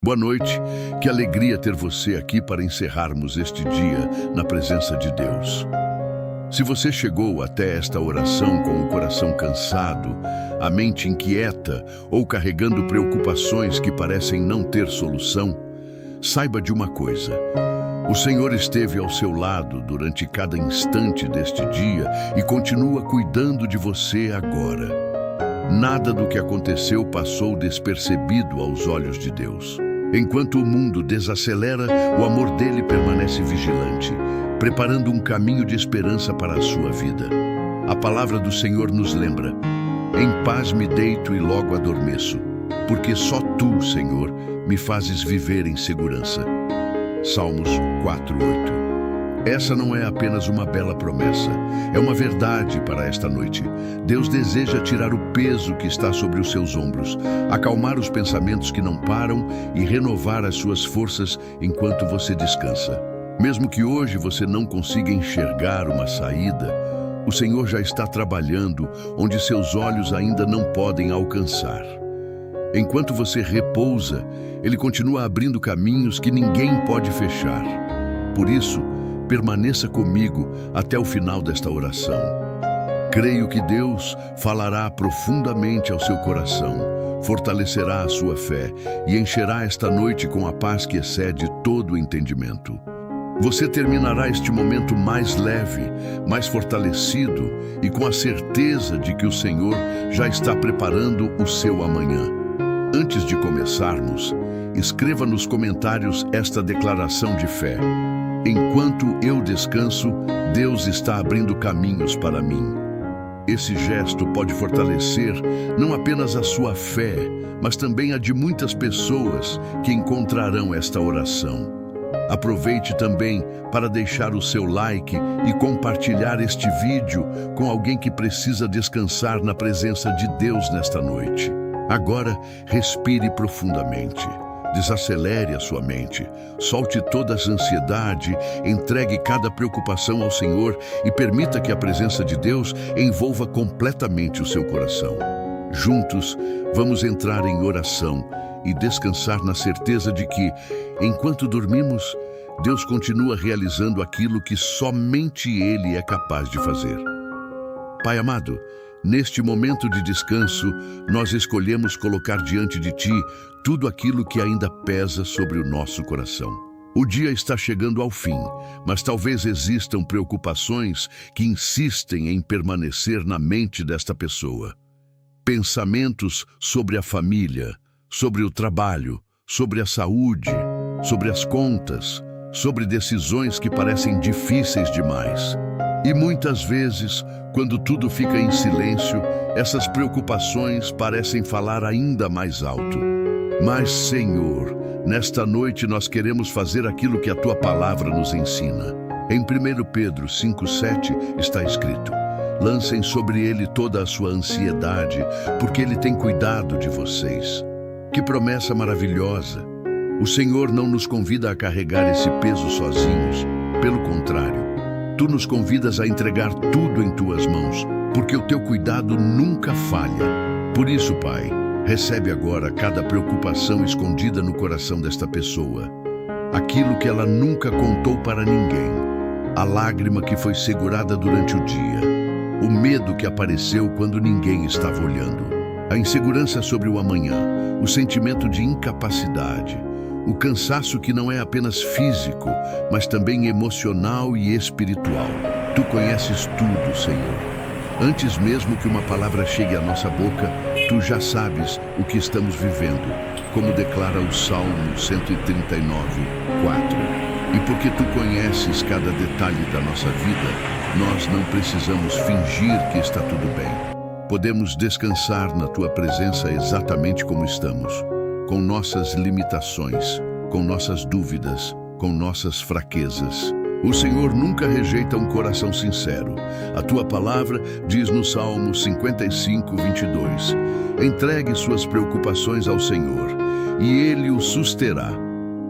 Boa noite, que alegria ter você aqui para encerrarmos este dia na presença de Deus. Se você chegou até esta oração com o coração cansado, a mente inquieta ou carregando preocupações que parecem não ter solução, saiba de uma coisa: o Senhor esteve ao seu lado durante cada instante deste dia e continua cuidando de você agora. Nada do que aconteceu passou despercebido aos olhos de Deus. Enquanto o mundo desacelera, o amor dele permanece vigilante, preparando um caminho de esperança para a sua vida. A palavra do Senhor nos lembra: em paz me deito e logo adormeço, porque só tu, Senhor, me fazes viver em segurança. Salmos 4:8. Essa não é apenas uma bela promessa, é uma verdade para esta noite. Deus deseja tirar o peso que está sobre os seus ombros, acalmar os pensamentos que não param e renovar as suas forças enquanto você descansa. Mesmo que hoje você não consiga enxergar uma saída, o Senhor já está trabalhando onde seus olhos ainda não podem alcançar. Enquanto você repousa, Ele continua abrindo caminhos que ninguém pode fechar. Por isso, permaneça comigo até o final desta oração. Creio que Deus falará profundamente ao seu coração, fortalecerá a sua fé e encherá esta noite com a paz que excede todo o entendimento. Você terminará este momento mais leve, mais fortalecido e com a certeza de que o Senhor já está preparando o seu amanhã. Antes de começarmos, escreva nos comentários esta declaração de fé: enquanto eu descanso, Deus está abrindo caminhos para mim. Esse gesto pode fortalecer não apenas a sua fé, mas também a de muitas pessoas que encontrarão esta oração. Aproveite também para deixar o seu like e compartilhar este vídeo com alguém que precisa descansar na presença de Deus nesta noite. Agora, respire profundamente. Desacelere a sua mente, solte toda a ansiedade, entregue cada preocupação ao Senhor e permita que a presença de Deus envolva completamente o seu coração. Juntos, vamos entrar em oração e descansar na certeza de que, enquanto dormimos, Deus continua realizando aquilo que somente Ele é capaz de fazer. Pai amado, neste momento de descanso, nós escolhemos colocar diante de Ti tudo aquilo que ainda pesa sobre o nosso coração. O dia está chegando ao fim, mas talvez existam preocupações que insistem em permanecer na mente desta pessoa. Pensamentos sobre a família, sobre o trabalho, sobre a saúde, sobre as contas, sobre decisões que parecem difíceis demais. E muitas vezes, quando tudo fica em silêncio, essas preocupações parecem falar ainda mais alto. Mas, Senhor, nesta noite nós queremos fazer aquilo que a Tua palavra nos ensina. Em 1 Pedro 5:7 está escrito: lancem sobre Ele toda a sua ansiedade, porque Ele tem cuidado de vocês. Que promessa maravilhosa! O Senhor não nos convida a carregar esse peso sozinhos. Pelo contrário, Tu nos convidas a entregar tudo em Tuas mãos, porque o Teu cuidado nunca falha. Por isso, Pai, recebe agora cada preocupação escondida no coração desta pessoa. Aquilo que ela nunca contou para ninguém. A lágrima que foi segurada durante o dia. O medo que apareceu quando ninguém estava olhando. A insegurança sobre o amanhã. O sentimento de incapacidade. O cansaço que não é apenas físico, mas também emocional e espiritual. Tu conheces tudo, Senhor. Antes mesmo que uma palavra chegue à nossa boca, Tu já sabes o que estamos vivendo, como declara o Salmo 139:4. E porque Tu conheces cada detalhe da nossa vida, nós não precisamos fingir que está tudo bem. Podemos descansar na Tua presença exatamente como estamos, com nossas limitações, com nossas dúvidas, com nossas fraquezas. O Senhor nunca rejeita um coração sincero. A Tua palavra diz no Salmo 55:22: entregue suas preocupações ao Senhor, e Ele o susterá.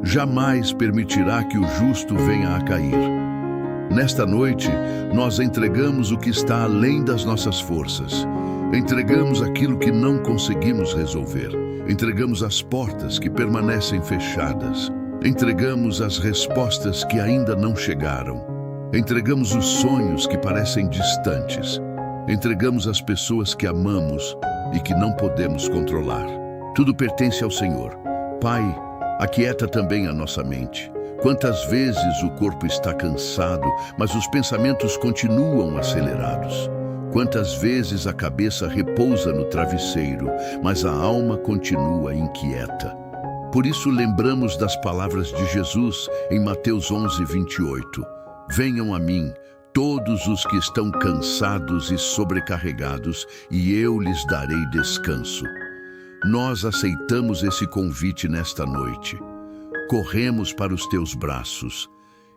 Jamais permitirá que o justo venha a cair. Nesta noite, nós entregamos o que está além das nossas forças. Entregamos aquilo que não conseguimos resolver. Entregamos as portas que permanecem fechadas. Entregamos as respostas que ainda não chegaram. Entregamos os sonhos que parecem distantes. Entregamos as pessoas que amamos e que não podemos controlar. Tudo pertence ao Senhor. Pai, aquieta também a nossa mente. Quantas vezes o corpo está cansado, mas os pensamentos continuam acelerados. Quantas vezes a cabeça repousa no travesseiro, mas a alma continua inquieta. Por isso lembramos das palavras de Jesus em Mateus 11:28. Venham a mim, todos os que estão cansados e sobrecarregados, e eu lhes darei descanso. Nós aceitamos esse convite nesta noite. Corremos para os teus braços.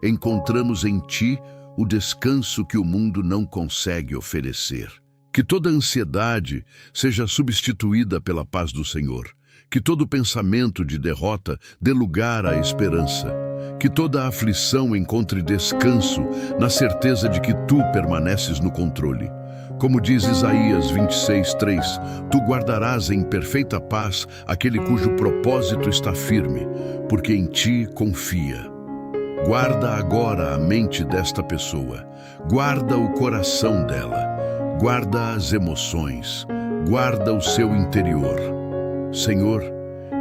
Encontramos em ti o descanso que o mundo não consegue oferecer. Que toda ansiedade seja substituída pela paz do Senhor. Que todo pensamento de derrota dê lugar à esperança. Que toda aflição encontre descanso na certeza de que tu permaneces no controle. Como diz Isaías 26:3, tu guardarás em perfeita paz aquele cujo propósito está firme, porque em ti confia. Guarda agora a mente desta pessoa, guarda o coração dela, guarda as emoções, guarda o seu interior. Senhor,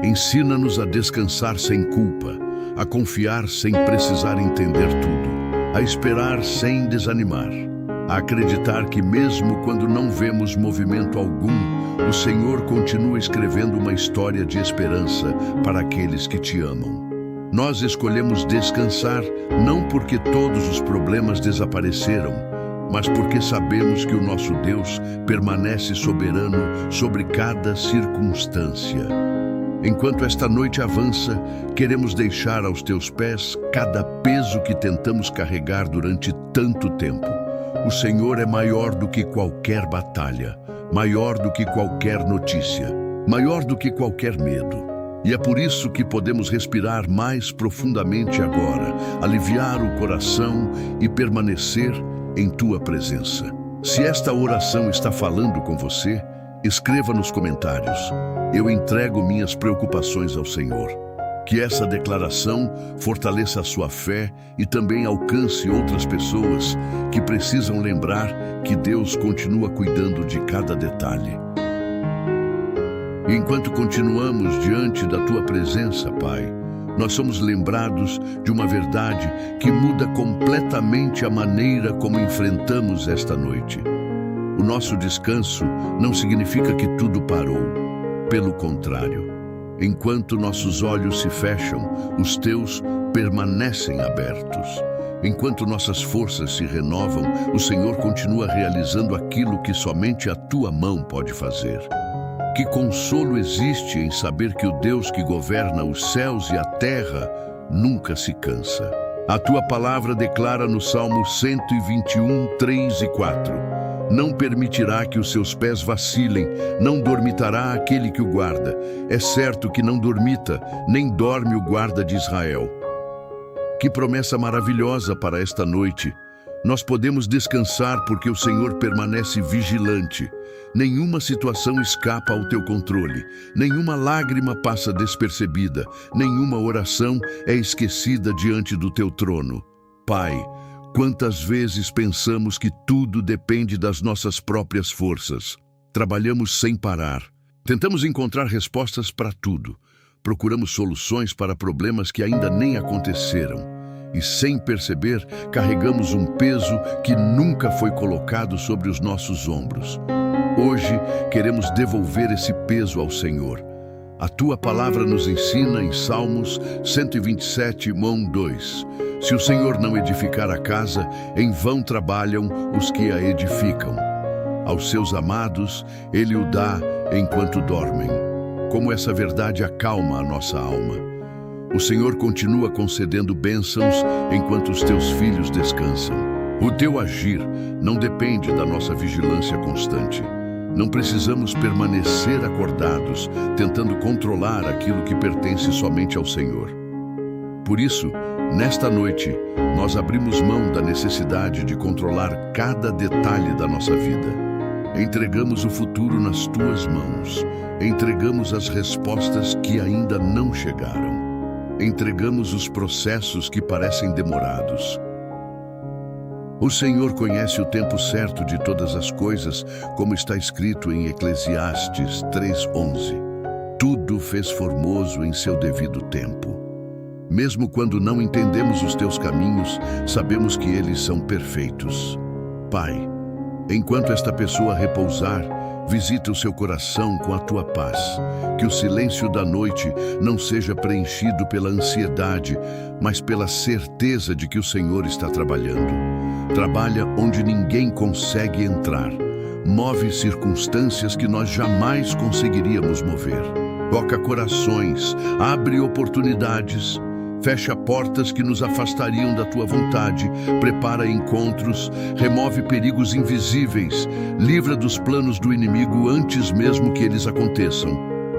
ensina-nos a descansar sem culpa, a confiar sem precisar entender tudo, a esperar sem desanimar, a acreditar que mesmo quando não vemos movimento algum, o Senhor continua escrevendo uma história de esperança para aqueles que te amam. Nós escolhemos descansar não porque todos os problemas desapareceram, mas porque sabemos que o nosso Deus permanece soberano sobre cada circunstância. Enquanto esta noite avança, queremos deixar aos teus pés cada peso que tentamos carregar durante tanto tempo. O Senhor é maior do que qualquer batalha, maior do que qualquer notícia, maior do que qualquer medo. E é por isso que podemos respirar mais profundamente agora, aliviar o coração e permanecer em tua presença. Se esta oração está falando com você, escreva nos comentários: eu entrego minhas preocupações ao Senhor. Que essa declaração fortaleça a sua fé e também alcance outras pessoas que precisam lembrar que Deus continua cuidando de cada detalhe. E enquanto continuamos diante da tua presença, Pai, nós somos lembrados de uma verdade que muda completamente a maneira como enfrentamos esta noite. O nosso descanso não significa que tudo parou. Pelo contrário, enquanto nossos olhos se fecham, os teus permanecem abertos. Enquanto nossas forças se renovam, o Senhor continua realizando aquilo que somente a tua mão pode fazer. Que consolo existe em saber que o Deus que governa os céus e a terra nunca se cansa. A tua palavra declara no Salmo 121, 3 e 4: não permitirá que os seus pés vacilem, não dormitará aquele que o guarda. É certo que não dormita, nem dorme o guarda de Israel. Que promessa maravilhosa para esta noite! Nós podemos descansar porque o Senhor permanece vigilante. Nenhuma situação escapa ao teu controle, nenhuma lágrima passa despercebida, nenhuma oração é esquecida diante do teu trono. Pai, quantas vezes pensamos que tudo depende das nossas próprias forças? Trabalhamos sem parar. Tentamos encontrar respostas para tudo. Procuramos soluções para problemas que ainda nem aconteceram. E sem perceber, carregamos um peso que nunca foi colocado sobre os nossos ombros. Hoje, queremos devolver esse peso ao Senhor. A tua palavra nos ensina em Salmos 127, 2: se o Senhor não edificar a casa, em vão trabalham os que a edificam. Aos seus amados, Ele o dá enquanto dormem. Como essa verdade acalma a nossa alma. O Senhor continua concedendo bênçãos enquanto os teus filhos descansam. O teu agir não depende da nossa vigilância constante. Não precisamos permanecer acordados, tentando controlar aquilo que pertence somente ao Senhor. Por isso, nesta noite, nós abrimos mão da necessidade de controlar cada detalhe da nossa vida. Entregamos o futuro nas tuas mãos. Entregamos as respostas que ainda não chegaram. Entregamos os processos que parecem demorados. O Senhor conhece o tempo certo de todas as coisas, como está escrito em Eclesiastes 3:11. Tudo fez formoso em seu devido tempo. Mesmo quando não entendemos os teus caminhos, sabemos que eles são perfeitos. Pai, enquanto esta pessoa repousar, visita o seu coração com a tua paz. Que o silêncio da noite não seja preenchido pela ansiedade, mas pela certeza de que o Senhor está trabalhando. Trabalha onde ninguém consegue entrar. Move circunstâncias que nós jamais conseguiríamos mover. Toca corações, abre oportunidades, fecha portas que nos afastariam da tua vontade, prepara encontros, remove perigos invisíveis, livra dos planos do inimigo antes mesmo que eles aconteçam.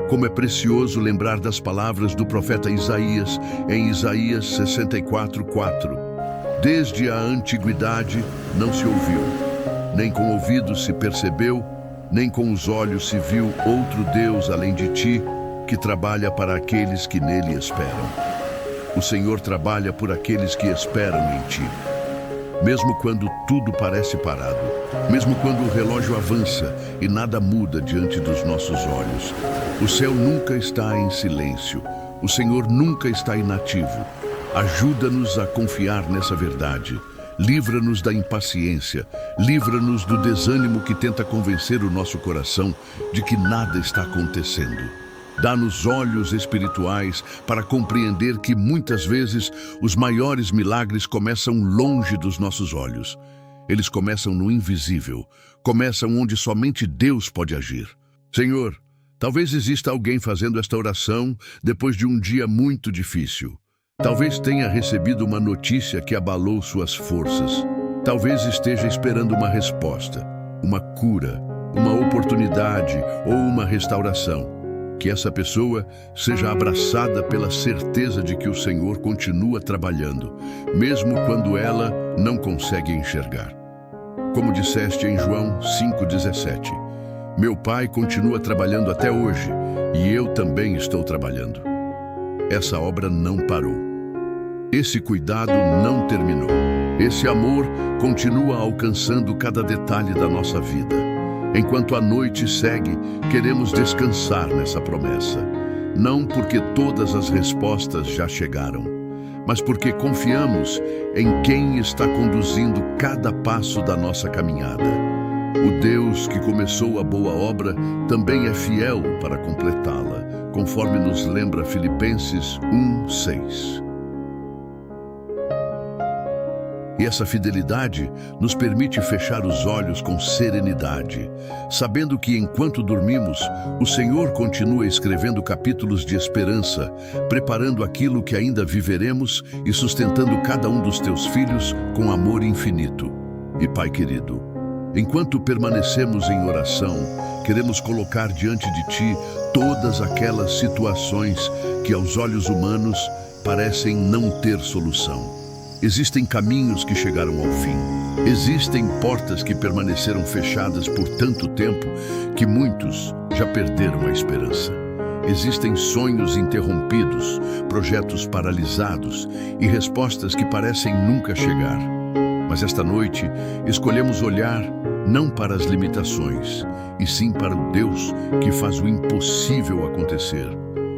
Como é precioso lembrar das palavras do profeta Isaías, em Isaías 64:4. Desde a antiguidade não se ouviu, nem com ouvidos se percebeu, nem com os olhos se viu outro Deus além de ti, que trabalha para aqueles que nele esperam. O Senhor trabalha por aqueles que esperam em ti. Mesmo quando tudo parece parado, mesmo quando o relógio avança e nada muda diante dos nossos olhos, o céu nunca está em silêncio, o Senhor nunca está inativo. Ajuda-nos a confiar nessa verdade. Livra-nos da impaciência, livra-nos do desânimo que tenta convencer o nosso coração de que nada está acontecendo. Dá-nos olhos espirituais para compreender que muitas vezes os maiores milagres começam longe dos nossos olhos. Eles começam no invisível, começam onde somente Deus pode agir. Senhor, talvez exista alguém fazendo esta oração depois de um dia muito difícil. Talvez tenha recebido uma notícia que abalou suas forças. Talvez esteja esperando uma resposta, uma cura, uma oportunidade ou uma restauração. Que essa pessoa seja abraçada pela certeza de que o Senhor continua trabalhando, mesmo quando ela não consegue enxergar. Como disseste em João 5:17, meu Pai continua trabalhando até hoje e eu também estou trabalhando. Essa obra não parou. Esse cuidado não terminou. Esse amor continua alcançando cada detalhe da nossa vida. Enquanto a noite segue, queremos descansar nessa promessa. Não porque todas as respostas já chegaram, mas porque confiamos em quem está conduzindo cada passo da nossa caminhada. O Deus que começou a boa obra também é fiel para completá-la, conforme nos lembra Filipenses 1:6. E essa fidelidade nos permite fechar os olhos com serenidade, sabendo que enquanto dormimos, o Senhor continua escrevendo capítulos de esperança, preparando aquilo que ainda viveremos e sustentando cada um dos teus filhos com amor infinito. E Pai querido, enquanto permanecemos em oração, queremos colocar diante de Ti todas aquelas situações que aos olhos humanos parecem não ter solução. Existem caminhos que chegaram ao fim. Existem portas que permaneceram fechadas por tanto tempo que muitos já perderam a esperança. Existem sonhos interrompidos, projetos paralisados e respostas que parecem nunca chegar. Mas esta noite escolhemos olhar não para as limitações, e sim para o Deus que faz o impossível acontecer.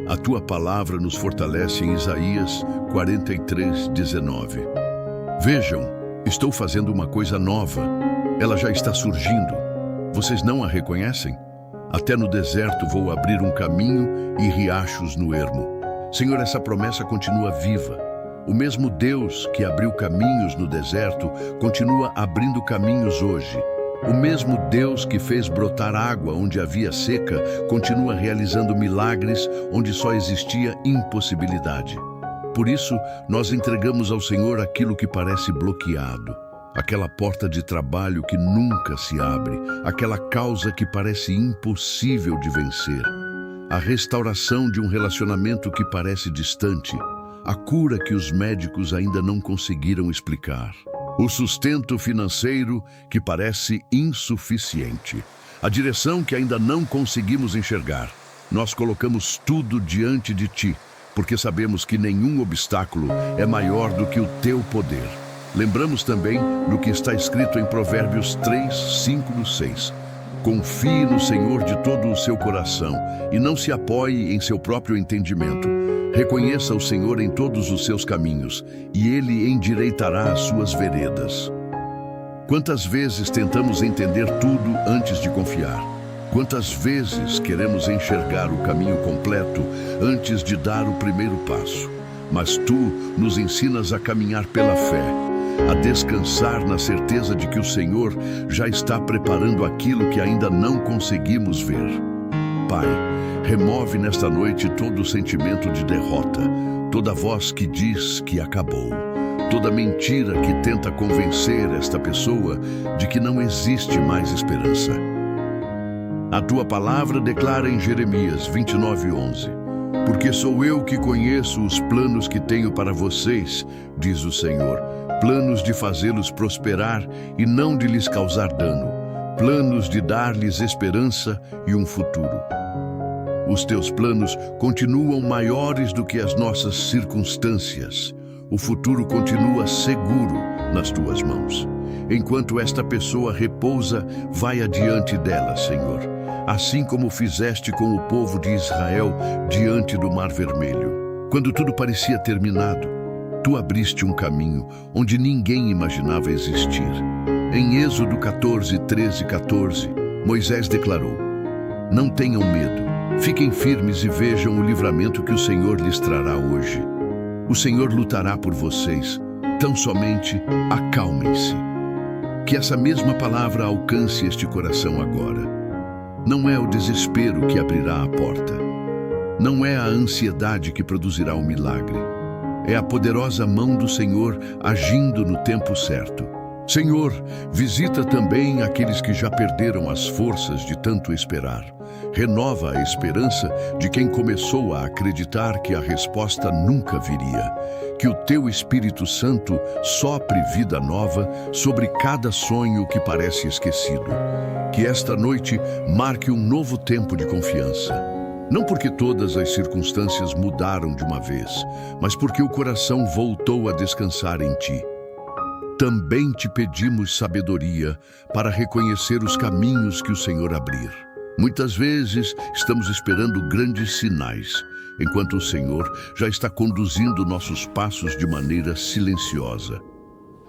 A tua palavra nos fortalece em Isaías 43:19. Vejam, estou fazendo uma coisa nova. Ela já está surgindo. Vocês não a reconhecem? Até no deserto vou abrir um caminho e riachos no ermo. Senhor, essa promessa continua viva. O mesmo Deus que abriu caminhos no deserto continua abrindo caminhos hoje. O mesmo Deus que fez brotar água onde havia seca continua realizando milagres onde só existia impossibilidade. Por isso, nós entregamos ao Senhor aquilo que parece bloqueado, aquela porta de trabalho que nunca se abre, aquela causa que parece impossível de vencer, a restauração de um relacionamento que parece distante, a cura que os médicos ainda não conseguiram explicar, o sustento financeiro que parece insuficiente, a direção que ainda não conseguimos enxergar. Nós colocamos tudo diante de Ti, porque sabemos que nenhum obstáculo é maior do que o Teu poder. Lembramos também do que está escrito em Provérbios 3, 5, 6. Confie no Senhor de todo o seu coração e não se apoie em seu próprio entendimento. Reconheça o Senhor em todos os seus caminhos e Ele endireitará as suas veredas. Quantas vezes tentamos entender tudo antes de confiar? Quantas vezes queremos enxergar o caminho completo antes de dar o primeiro passo? Mas Tu nos ensinas a caminhar pela fé, a descansar na certeza de que o Senhor já está preparando aquilo que ainda não conseguimos ver. Pai, remove nesta noite todo o sentimento de derrota, toda voz que diz que acabou, toda mentira que tenta convencer esta pessoa de que não existe mais esperança. A Tua palavra declara em Jeremias 29:11, porque sou eu que conheço os planos que tenho para vocês, diz o Senhor, planos de fazê-los prosperar e não de lhes causar dano, planos de dar-lhes esperança e um futuro. Os Teus planos continuam maiores do que as nossas circunstâncias. O futuro continua seguro nas Tuas mãos. Enquanto esta pessoa repousa, vai adiante dela, Senhor, assim como fizeste com o povo de Israel diante do Mar Vermelho. Quando tudo parecia terminado, Tu abriste um caminho onde ninguém imaginava existir. Em Êxodo 14, 13, 14, Moisés declarou: não tenham medo, fiquem firmes e vejam o livramento que o Senhor lhes trará hoje. O Senhor lutará por vocês, tão somente acalmem-se. Que essa mesma palavra alcance este coração agora. Não é o desespero que abrirá a porta. Não é a ansiedade que produzirá o milagre. É a poderosa mão do Senhor agindo no tempo certo. Senhor, visita também aqueles que já perderam as forças de tanto esperar. Renova a esperança de quem começou a acreditar que a resposta nunca viria. Que o Teu Espírito Santo sopre vida nova sobre cada sonho que parece esquecido. Que esta noite marque um novo tempo de confiança. Não porque todas as circunstâncias mudaram de uma vez, mas porque o coração voltou a descansar em Ti. Também Te pedimos sabedoria para reconhecer os caminhos que o Senhor abrir. Muitas vezes estamos esperando grandes sinais, enquanto o Senhor já está conduzindo nossos passos de maneira silenciosa.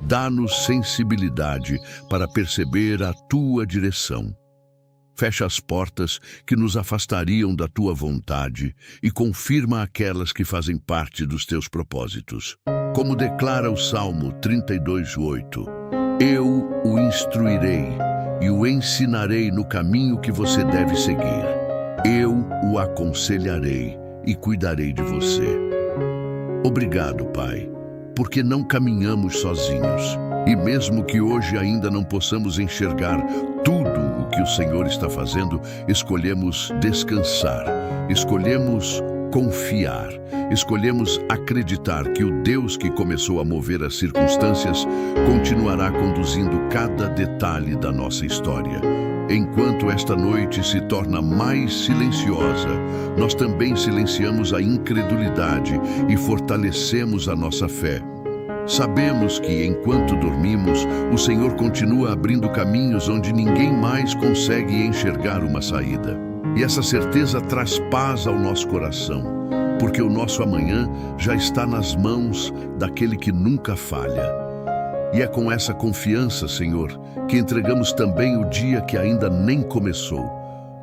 Dá-nos sensibilidade para perceber a Tua direção. Fecha as portas que nos afastariam da Tua vontade e confirma aquelas que fazem parte dos Teus propósitos. Como declara o Salmo 32:8, eu o instruirei e o ensinarei no caminho que você deve seguir. Eu o aconselharei e cuidarei de você. Obrigado, Pai, porque não caminhamos sozinhos. E mesmo que hoje ainda não possamos enxergar tudo o que o Senhor está fazendo, escolhemos descansar, escolhemos confiar, escolhemos acreditar que o Deus que começou a mover as circunstâncias continuará conduzindo cada detalhe da nossa história. Enquanto esta noite se torna mais silenciosa, nós também silenciamos a incredulidade e fortalecemos a nossa fé. Sabemos que, enquanto dormimos, o Senhor continua abrindo caminhos onde ninguém mais consegue enxergar uma saída. E essa certeza traz paz ao nosso coração, porque o nosso amanhã já está nas mãos daquele que nunca falha. E é com essa confiança, Senhor, que entregamos também o dia que ainda nem começou.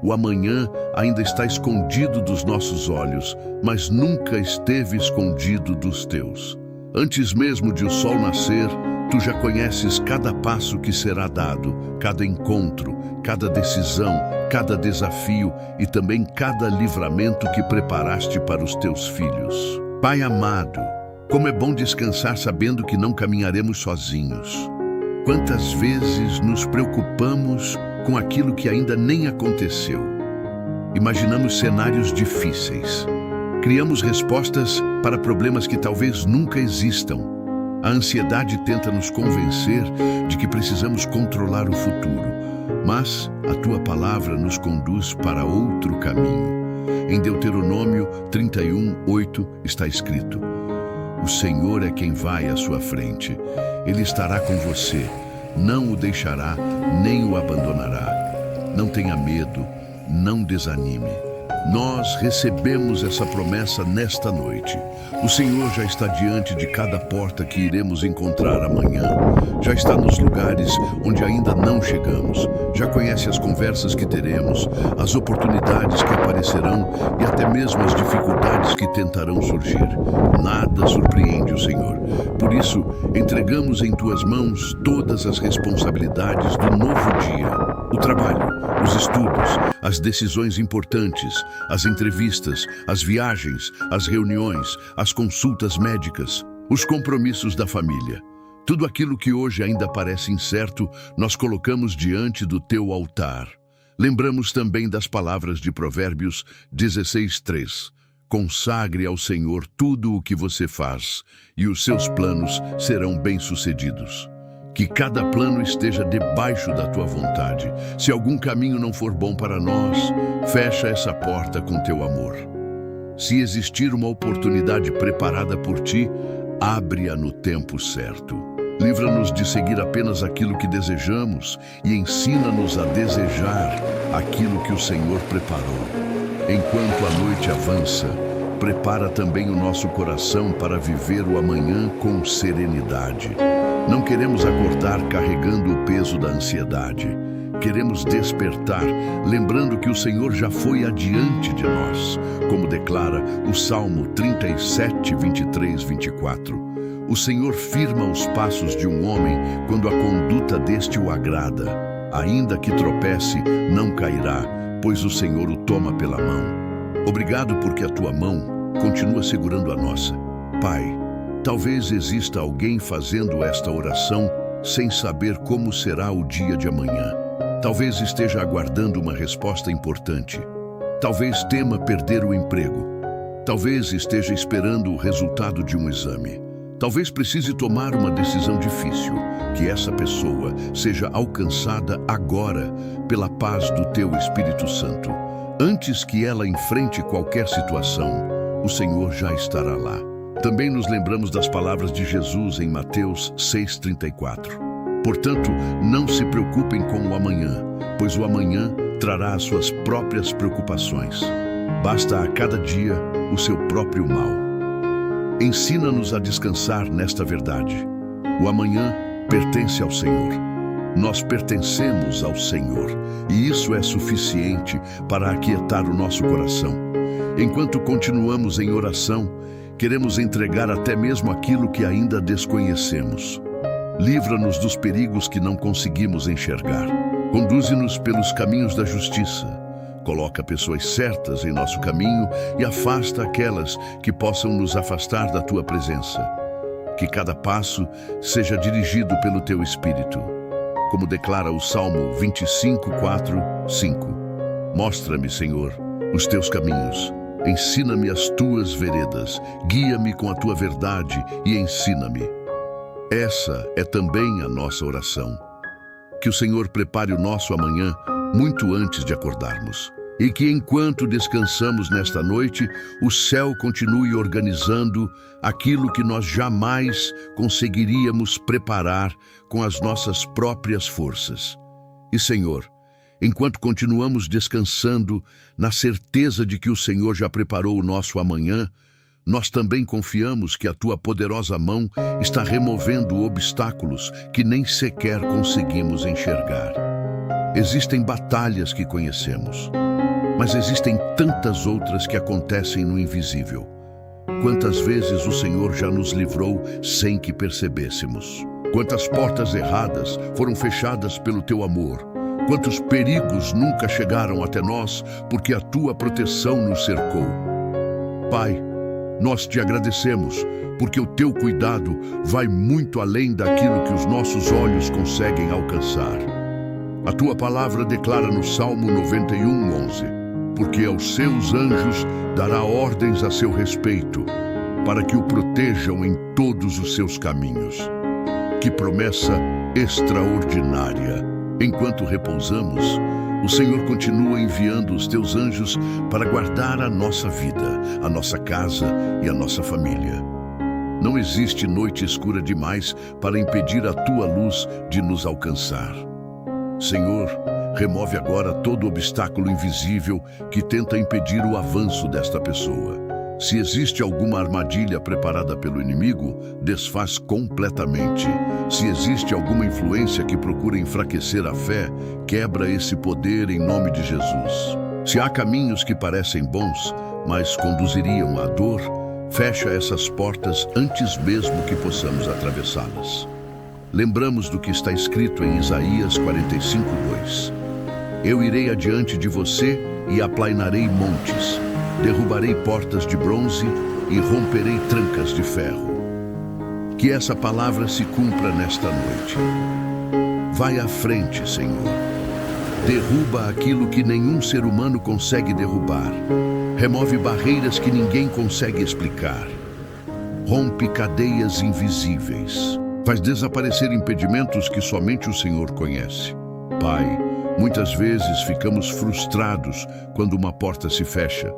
O amanhã ainda está escondido dos nossos olhos, mas nunca esteve escondido dos Teus. Antes mesmo de o sol nascer, Tu já conheces cada passo que será dado, cada encontro, cada decisão, cada desafio e também cada livramento que preparaste para os Teus filhos. Pai amado, como é bom descansar sabendo que não caminharemos sozinhos. Quantas vezes nos preocupamos com aquilo que ainda nem aconteceu. Imaginamos cenários difíceis. Criamos respostas para problemas que talvez nunca existam. A ansiedade tenta nos convencer de que precisamos controlar o futuro. Mas a tua palavra nos conduz para outro caminho. Em Deuteronômio 31:8 está escrito: o Senhor é quem vai à sua frente. Ele estará com você, não o deixará, nem o abandonará. Não tenha medo, não desanime. Nós recebemos essa promessa nesta noite. O Senhor já está diante de cada porta que iremos encontrar amanhã. Já está nos lugares onde ainda não chegamos. Já conhece as conversas que teremos, as oportunidades que aparecerão e até mesmo as dificuldades que tentarão surgir. Nada surpreende o Senhor. Por isso, entregamos em tuas mãos todas as responsabilidades do novo dia. O trabalho, os estudos, as decisões importantes, as entrevistas, as viagens, as reuniões, as consultas médicas, os compromissos da família. Tudo aquilo que hoje ainda parece incerto, nós colocamos diante do teu altar. Lembramos também das palavras de Provérbios 16:3. Consagre ao Senhor tudo o que você faz, e os seus planos serão bem-sucedidos. Que cada plano esteja debaixo da tua vontade. Se algum caminho não for bom para nós, fecha essa porta com teu amor. Se existir uma oportunidade preparada por ti, abre-a no tempo certo. Livra-nos de seguir apenas aquilo que desejamos e ensina-nos a desejar aquilo que o Senhor preparou. Enquanto a noite avança, prepara também o nosso coração para viver o amanhã com serenidade. Não queremos acordar carregando o peso da ansiedade. Queremos despertar, lembrando que o Senhor já foi adiante de nós, como declara o Salmo 37, 23, 24. O Senhor firma os passos de um homem quando a conduta deste o agrada. Ainda que tropece, não cairá, pois o Senhor o toma pela mão. Obrigado porque a tua mão continua segurando a nossa. Pai, talvez exista alguém fazendo esta oração sem saber como será o dia de amanhã. Talvez esteja aguardando uma resposta importante. Talvez tema perder o emprego. Talvez esteja esperando o resultado de um exame. Talvez precise tomar uma decisão difícil. Que essa pessoa seja alcançada agora pela paz do teu Espírito Santo. Antes que ela enfrente qualquer situação, o Senhor já estará lá. Também nos lembramos das palavras de Jesus em Mateus 6,34. Portanto, não se preocupem com o amanhã, pois o amanhã trará as suas próprias preocupações. Basta a cada dia o seu próprio mal. Ensina-nos a descansar nesta verdade. O amanhã pertence ao Senhor. Nós pertencemos ao Senhor, e isso é suficiente para aquietar o nosso coração. Enquanto continuamos em oração, queremos entregar até mesmo aquilo que ainda desconhecemos. Livra-nos dos perigos que não conseguimos enxergar. Conduze-nos pelos caminhos da justiça. Coloca pessoas certas em nosso caminho e afasta aquelas que possam nos afastar da tua presença. Que cada passo seja dirigido pelo teu Espírito. Como declara o Salmo 25:4, 5. Mostra-me, Senhor, os teus caminhos. Ensina-me as tuas veredas. Guia-me com a tua verdade e ensina-me. Essa é também a nossa oração. Que o Senhor prepare o nosso amanhã muito antes de acordarmos. E que enquanto descansamos nesta noite, o céu continue organizando aquilo que nós jamais conseguiríamos preparar com as nossas próprias forças. E, Senhor, enquanto continuamos descansando na certeza de que o Senhor já preparou o nosso amanhã, nós também confiamos que a tua poderosa mão está removendo obstáculos que nem sequer conseguimos enxergar. Existem batalhas que conhecemos, mas existem tantas outras que acontecem no invisível. Quantas vezes o Senhor já nos livrou sem que percebêssemos? Quantas portas erradas foram fechadas pelo teu amor? Quantos perigos nunca chegaram até nós porque a tua proteção nos cercou? Pai, nós te agradecemos porque o teu cuidado vai muito além daquilo que os nossos olhos conseguem alcançar. A tua palavra declara no Salmo 91:11, porque aos seus anjos dará ordens a seu respeito, para que o protejam em todos os seus caminhos. Que promessa extraordinária! Enquanto repousamos, o Senhor continua enviando os teus anjos para guardar a nossa vida, a nossa casa e a nossa família. Não existe noite escura demais para impedir a tua luz de nos alcançar. Senhor, remove agora todo obstáculo invisível que tenta impedir o avanço desta pessoa. Se existe alguma armadilha preparada pelo inimigo, desfaz completamente. Se existe alguma influência que procura enfraquecer a fé, quebra esse poder em nome de Jesus. Se há caminhos que parecem bons, mas conduziriam à dor, fecha essas portas antes mesmo que possamos atravessá-las. Lembramos do que está escrito em Isaías 45:2. Eu irei adiante de você e aplainarei montes, derrubarei portas de bronze e romperei trancas de ferro. Que essa palavra se cumpra nesta noite. Vai à frente, Senhor. Derruba aquilo que nenhum ser humano consegue derrubar. Remove barreiras que ninguém consegue explicar. Rompe cadeias invisíveis. Faz desaparecer impedimentos que somente o Senhor conhece. Pai, muitas vezes ficamos frustrados quando uma porta se fecha.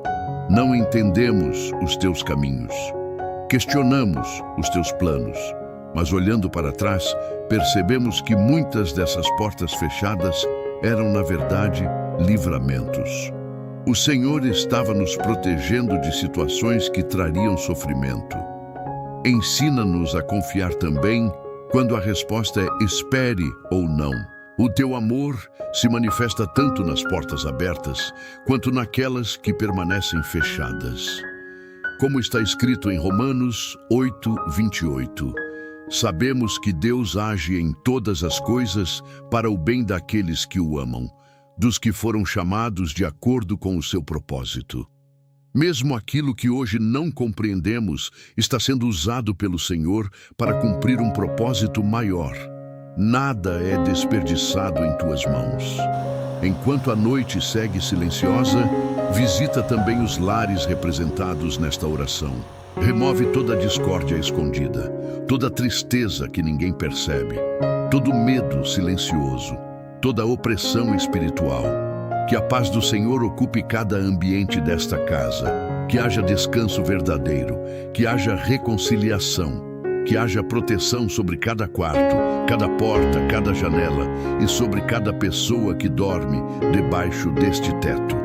Não entendemos os teus caminhos. Questionamos os teus planos. Mas olhando para trás, percebemos que muitas dessas portas fechadas eram, na verdade, livramentos. O Senhor estava nos protegendo de situações que trariam sofrimento. Ensina-nos a confiar também quando a resposta é espere ou não. O teu amor se manifesta tanto nas portas abertas quanto naquelas que permanecem fechadas. Como está escrito em Romanos 8:28, sabemos que Deus age em todas as coisas para o bem daqueles que o amam, dos que foram chamados de acordo com o seu propósito. Mesmo aquilo que hoje não compreendemos está sendo usado pelo Senhor para cumprir um propósito maior. Nada é desperdiçado em tuas mãos. Enquanto a noite segue silenciosa, visita também os lares representados nesta oração. Remove toda a discórdia escondida, toda a tristeza que ninguém percebe, todo medo silencioso, toda a opressão espiritual. Que a paz do Senhor ocupe cada ambiente desta casa, que haja descanso verdadeiro, que haja reconciliação, que haja proteção sobre cada quarto, cada porta, cada janela e sobre cada pessoa que dorme debaixo deste teto.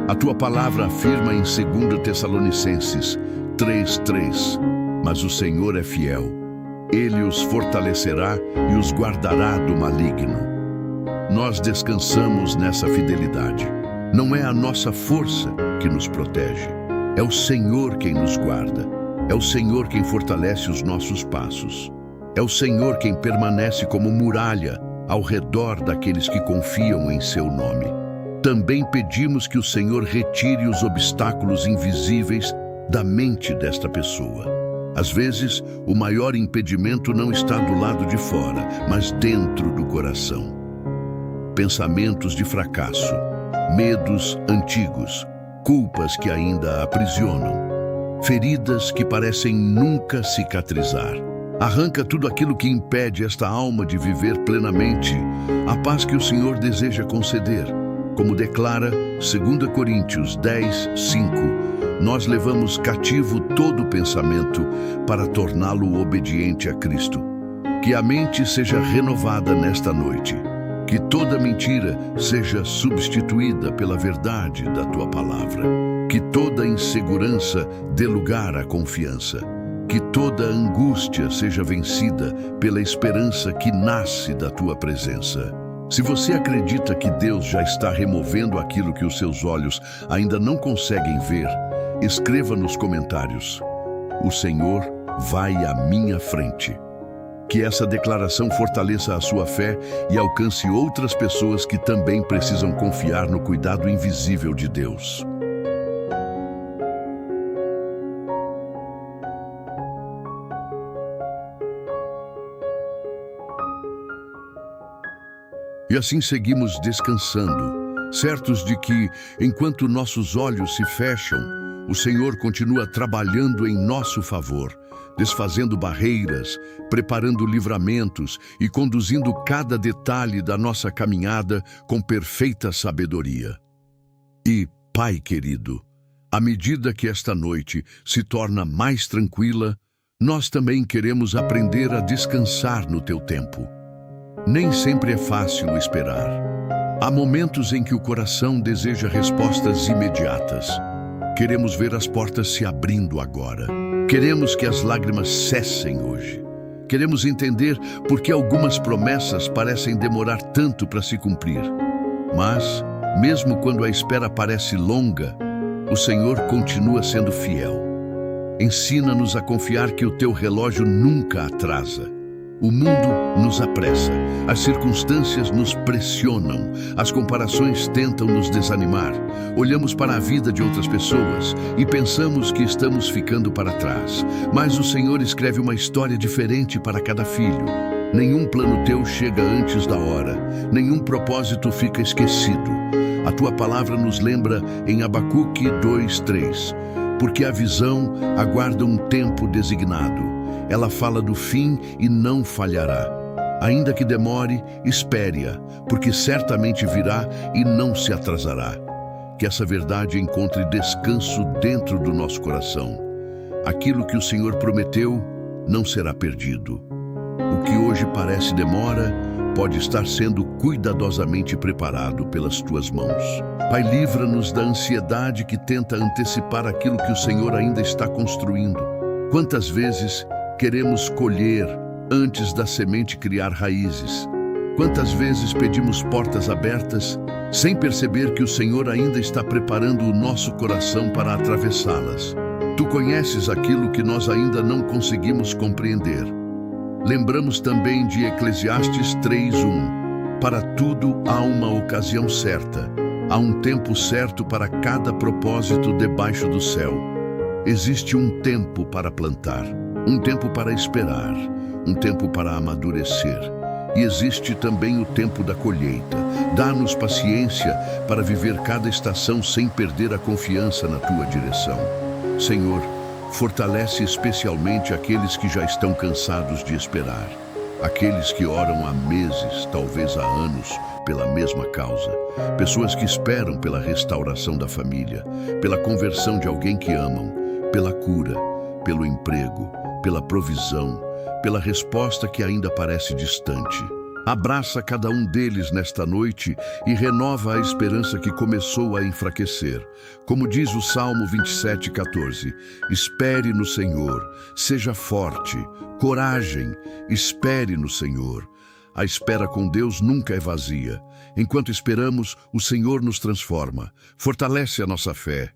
A tua palavra afirma em 2 Tessalonicenses 3:3, mas o Senhor é fiel. Ele os fortalecerá e os guardará do maligno. Nós descansamos nessa fidelidade. Não é a nossa força que nos protege. É o Senhor quem nos guarda. É o Senhor quem fortalece os nossos passos. É o Senhor quem permanece como muralha ao redor daqueles que confiam em seu nome. Também pedimos que o Senhor retire os obstáculos invisíveis da mente desta pessoa. Às vezes, o maior impedimento não está do lado de fora, mas dentro do coração. Pensamentos de fracasso, medos antigos, culpas que ainda aprisionam, feridas que parecem nunca cicatrizar. Arranca tudo aquilo que impede esta alma de viver plenamente a paz que o Senhor deseja conceder. Como declara 2 Coríntios 10:5, nós levamos cativo todo pensamento para torná-lo obediente a Cristo. Que a mente seja renovada nesta noite. Que toda mentira seja substituída pela verdade da tua palavra. Que toda insegurança dê lugar à confiança. Que toda angústia seja vencida pela esperança que nasce da tua presença. Se você acredita que Deus já está removendo aquilo que os seus olhos ainda não conseguem ver, escreva nos comentários: o Senhor vai à minha frente. Que essa declaração fortaleça a sua fé e alcance outras pessoas que também precisam confiar no cuidado invisível de Deus. E assim seguimos descansando, certos de que, enquanto nossos olhos se fecham, O Senhor continua trabalhando em nosso favor, desfazendo barreiras, preparando livramentos e conduzindo cada detalhe da nossa caminhada com perfeita sabedoria. E, Pai querido, à medida que esta noite se torna mais tranquila, nós também queremos aprender a descansar no Teu tempo. Nem sempre é fácil esperar. Há momentos em que o coração deseja respostas imediatas. Queremos ver as portas se abrindo agora. Queremos que as lágrimas cessem hoje. Queremos entender por que algumas promessas parecem demorar tanto para se cumprir. Mas, mesmo quando a espera parece longa, o Senhor continua sendo fiel. Ensina-nos a confiar que o Teu relógio nunca atrasa. O mundo nos apressa, as circunstâncias nos pressionam, as comparações tentam nos desanimar. Olhamos para a vida de outras pessoas e pensamos que estamos ficando para trás. Mas o Senhor escreve uma história diferente para cada filho. Nenhum plano Teu chega antes da hora, nenhum propósito fica esquecido. A Tua palavra nos lembra em Abacuque 2:3, porque a visão aguarda um tempo designado. Ela fala do fim e não falhará. Ainda que demore, espere-a, porque certamente virá e não se atrasará. Que essa verdade encontre descanso dentro do nosso coração. Aquilo que o Senhor prometeu não será perdido. O que hoje parece demora, pode estar sendo cuidadosamente preparado pelas Tuas mãos. Pai, livra-nos da ansiedade que tenta antecipar aquilo que o Senhor ainda está construindo. Quantas vezes queremos colher antes da semente criar raízes? Quantas vezes pedimos portas abertas sem perceber que o Senhor ainda está preparando o nosso coração para atravessá-las? Tu conheces aquilo que nós ainda não conseguimos compreender. Lembramos também de Eclesiastes 3:1. Para tudo há uma ocasião certa, há um tempo certo para cada propósito debaixo do céu. Existe um tempo para plantar, um tempo para esperar, um tempo para amadurecer. E existe também o tempo da colheita. Dá-nos paciência para viver cada estação sem perder a confiança na Tua direção. Senhor, fortalece especialmente aqueles que já estão cansados de esperar. Aqueles que oram há meses, talvez há anos, pela mesma causa. Pessoas que esperam pela restauração da família, pela conversão de alguém que amam, pela cura, pelo emprego, pela provisão, pela resposta que ainda parece distante. Abraça cada um deles nesta noite e renova a esperança que começou a enfraquecer. Como diz o Salmo 27:14, espere no Senhor, seja forte, coragem, espere no Senhor. A espera com Deus nunca é vazia. Enquanto esperamos, o Senhor nos transforma, fortalece a nossa fé.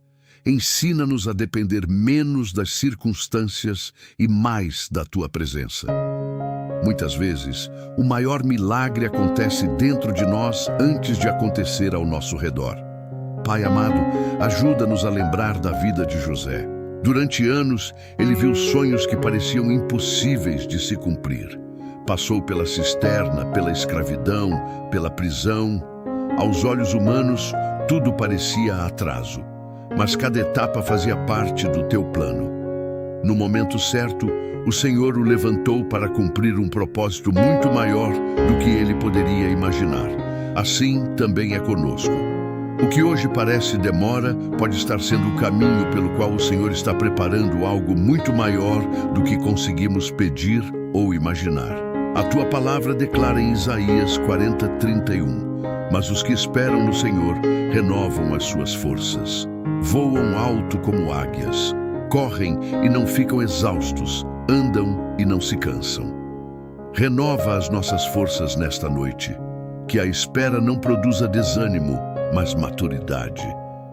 Ensina-nos a depender menos das circunstâncias e mais da Tua presença. Muitas vezes, o maior milagre acontece dentro de nós antes de acontecer ao nosso redor. Pai amado, ajuda-nos a lembrar da vida de José. Durante anos, ele viu sonhos que pareciam impossíveis de se cumprir. Passou pela cisterna, pela escravidão, pela prisão. Aos olhos humanos, tudo parecia atraso. Mas cada etapa fazia parte do Teu plano. No momento certo, o Senhor o levantou para cumprir um propósito muito maior do que ele poderia imaginar. Assim também é conosco. O que hoje parece demora pode estar sendo o caminho pelo qual o Senhor está preparando algo muito maior do que conseguimos pedir ou imaginar. A Tua palavra declara em Isaías 40:31, mas os que esperam no Senhor renovam as suas forças. Voam alto como águias, correm e não ficam exaustos, andam e não se cansam. Renova as nossas forças nesta noite, que a espera não produza desânimo, mas maturidade,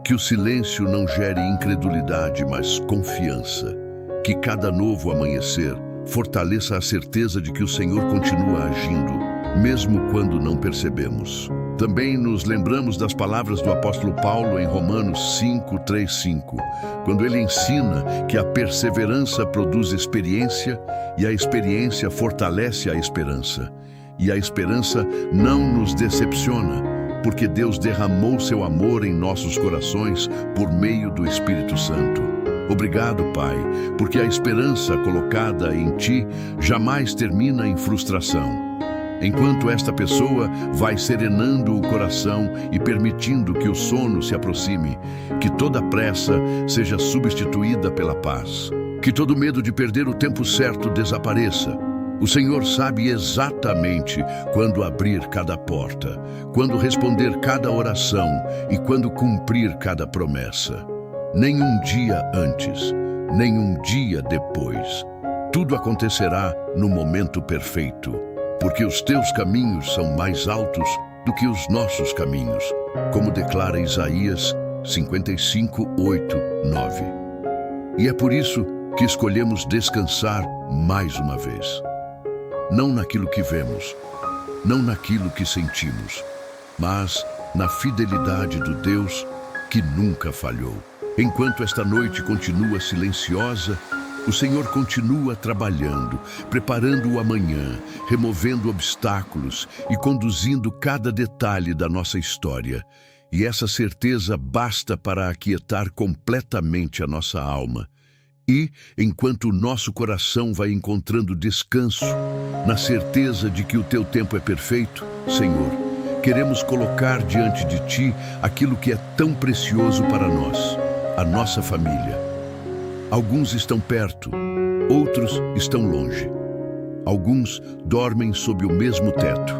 que o silêncio não gere incredulidade, mas confiança, que cada novo amanhecer fortaleça a certeza de que o Senhor continua agindo, mesmo quando não percebemos. Também nos lembramos das palavras do apóstolo Paulo em Romanos 5:3-5, quando ele ensina que a perseverança produz experiência e a experiência fortalece a esperança. E a esperança não nos decepciona, porque Deus derramou seu amor em nossos corações por meio do Espírito Santo. Obrigado, Pai, porque a esperança colocada em Ti jamais termina em frustração. Enquanto esta pessoa vai serenando o coração e permitindo que o sono se aproxime, que toda pressa seja substituída pela paz, que todo medo de perder o tempo certo desapareça. O Senhor sabe exatamente quando abrir cada porta, quando responder cada oração e quando cumprir cada promessa. Nem um dia antes, nem um dia depois. Tudo acontecerá no momento perfeito. Porque os teus caminhos são mais altos do que os nossos caminhos, como declara Isaías 55, 8, 9. E é por isso que escolhemos descansar mais uma vez. Não naquilo que vemos, não naquilo que sentimos, mas na fidelidade do Deus que nunca falhou. Enquanto esta noite continua silenciosa, o Senhor continua trabalhando, preparando o amanhã, removendo obstáculos e conduzindo cada detalhe da nossa história. E essa certeza basta para aquietar completamente a nossa alma. E, enquanto o nosso coração vai encontrando descanso, na certeza de que o teu tempo é perfeito, Senhor, queremos colocar diante de Ti aquilo que é tão precioso para nós, a nossa família. Alguns estão perto, outros estão longe. Alguns dormem sob o mesmo teto.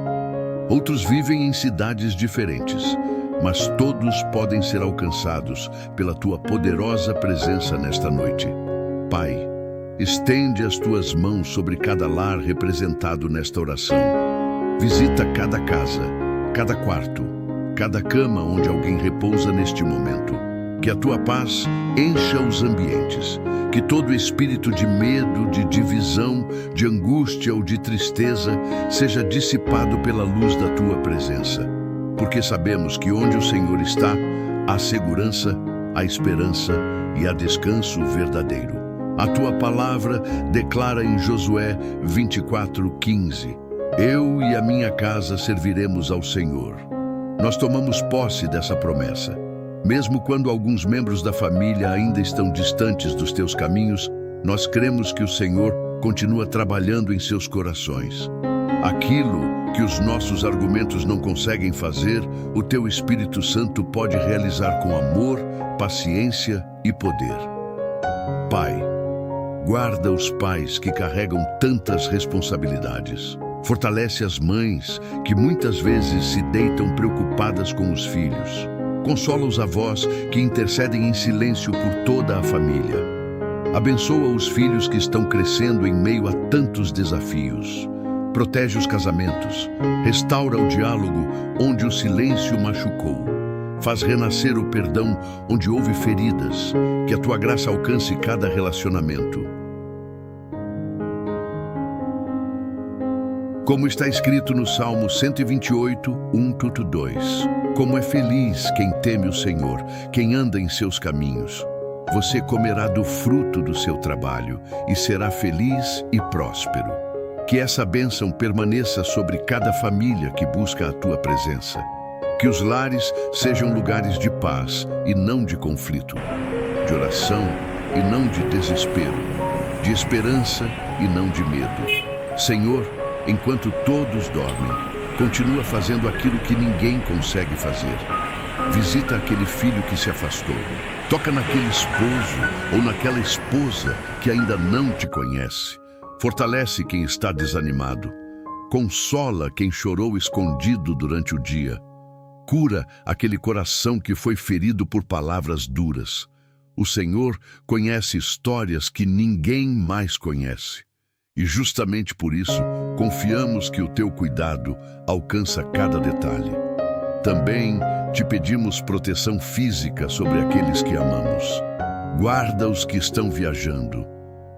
Outros vivem em cidades diferentes, mas todos podem ser alcançados pela Tua poderosa presença nesta noite. Pai, estende as Tuas mãos sobre cada lar representado nesta oração. Visita cada casa, cada quarto, cada cama onde alguém repousa neste momento. Que a Tua paz encha os ambientes, que todo espírito de medo, de divisão, de angústia ou de tristeza seja dissipado pela luz da Tua presença. Porque sabemos que onde o Senhor está, há segurança, há esperança e há descanso verdadeiro. A Tua palavra declara em Josué 24:15: Eu e a minha casa serviremos ao Senhor. Nós tomamos posse dessa promessa. Mesmo quando alguns membros da família ainda estão distantes dos Teus caminhos, nós cremos que o Senhor continua trabalhando em seus corações. Aquilo que os nossos argumentos não conseguem fazer, o Teu Espírito Santo pode realizar com amor, paciência e poder. Pai, guarda os pais que carregam tantas responsabilidades. Fortalece as mães que muitas vezes se deitam preocupadas com os filhos. Consola os avós que intercedem em silêncio por toda a família. Abençoa os filhos que estão crescendo em meio a tantos desafios. Protege os casamentos. Restaura o diálogo onde o silêncio machucou. Faz renascer o perdão onde houve feridas. Que a Tua graça alcance cada relacionamento. Como está escrito no Salmo 128, 1-2. Como é feliz quem teme o Senhor, quem anda em seus caminhos. Você comerá do fruto do seu trabalho e será feliz e próspero. Que essa bênção permaneça sobre cada família que busca a Tua presença. Que os lares sejam lugares de paz e não de conflito, de oração e não de desespero, de esperança e não de medo. Senhor, enquanto todos dormem, continua fazendo aquilo que ninguém consegue fazer. Visita aquele filho que se afastou. Toca naquele esposo ou naquela esposa que ainda não Te conhece. Fortalece quem está desanimado. Consola quem chorou escondido durante o dia. Cura aquele coração que foi ferido por palavras duras. O Senhor conhece histórias que ninguém mais conhece. E justamente por isso, confiamos que o Teu cuidado alcança cada detalhe. Também Te pedimos proteção física sobre aqueles que amamos. Guarda os que estão viajando.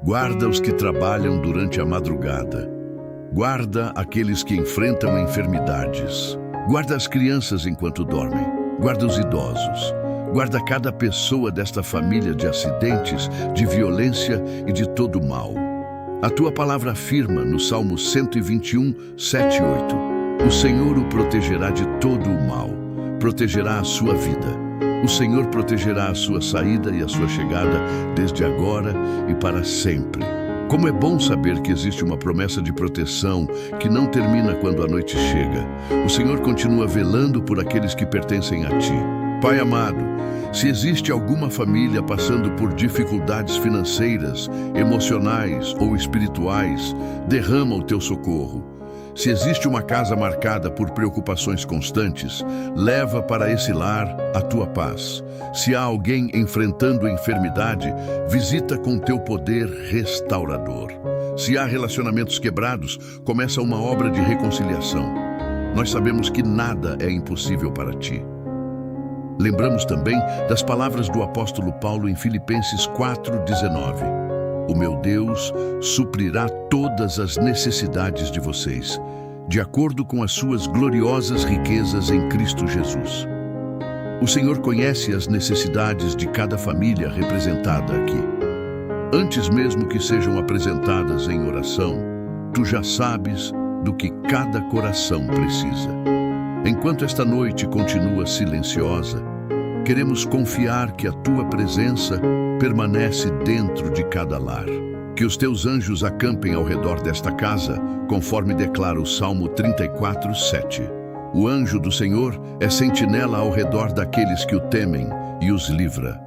Guarda os que trabalham durante a madrugada. Guarda aqueles que enfrentam enfermidades. Guarda as crianças enquanto dormem. Guarda os idosos. Guarda cada pessoa desta família de acidentes, de violência e de todo mal. A Tua palavra afirma no Salmo 121, 7 e 8. O Senhor o protegerá de todo o mal, protegerá a sua vida. O Senhor protegerá a sua saída e a sua chegada desde agora e para sempre. Como é bom saber que existe uma promessa de proteção que não termina quando a noite chega. O Senhor continua velando por aqueles que pertencem a ti. Pai amado, se existe alguma família passando por dificuldades financeiras, emocionais ou espirituais, derrama o teu socorro. Se existe uma casa marcada por preocupações constantes, leva para esse lar a tua paz. Se há alguém enfrentando enfermidade, visita com teu poder restaurador. Se há relacionamentos quebrados, começa uma obra de reconciliação. Nós sabemos que nada é impossível para ti. Lembramos também das palavras do apóstolo Paulo em Filipenses 4:19. O meu Deus suprirá todas as necessidades de vocês, de acordo com as suas gloriosas riquezas em Cristo Jesus. O Senhor conhece as necessidades de cada família representada aqui. Antes mesmo que sejam apresentadas em oração, tu já sabes do que cada coração precisa. Enquanto esta noite continua silenciosa, queremos confiar que a tua presença permanece dentro de cada lar. Que os teus anjos acampem ao redor desta casa, conforme declara o Salmo 34:7. O anjo do Senhor é sentinela ao redor daqueles que o temem e os livra.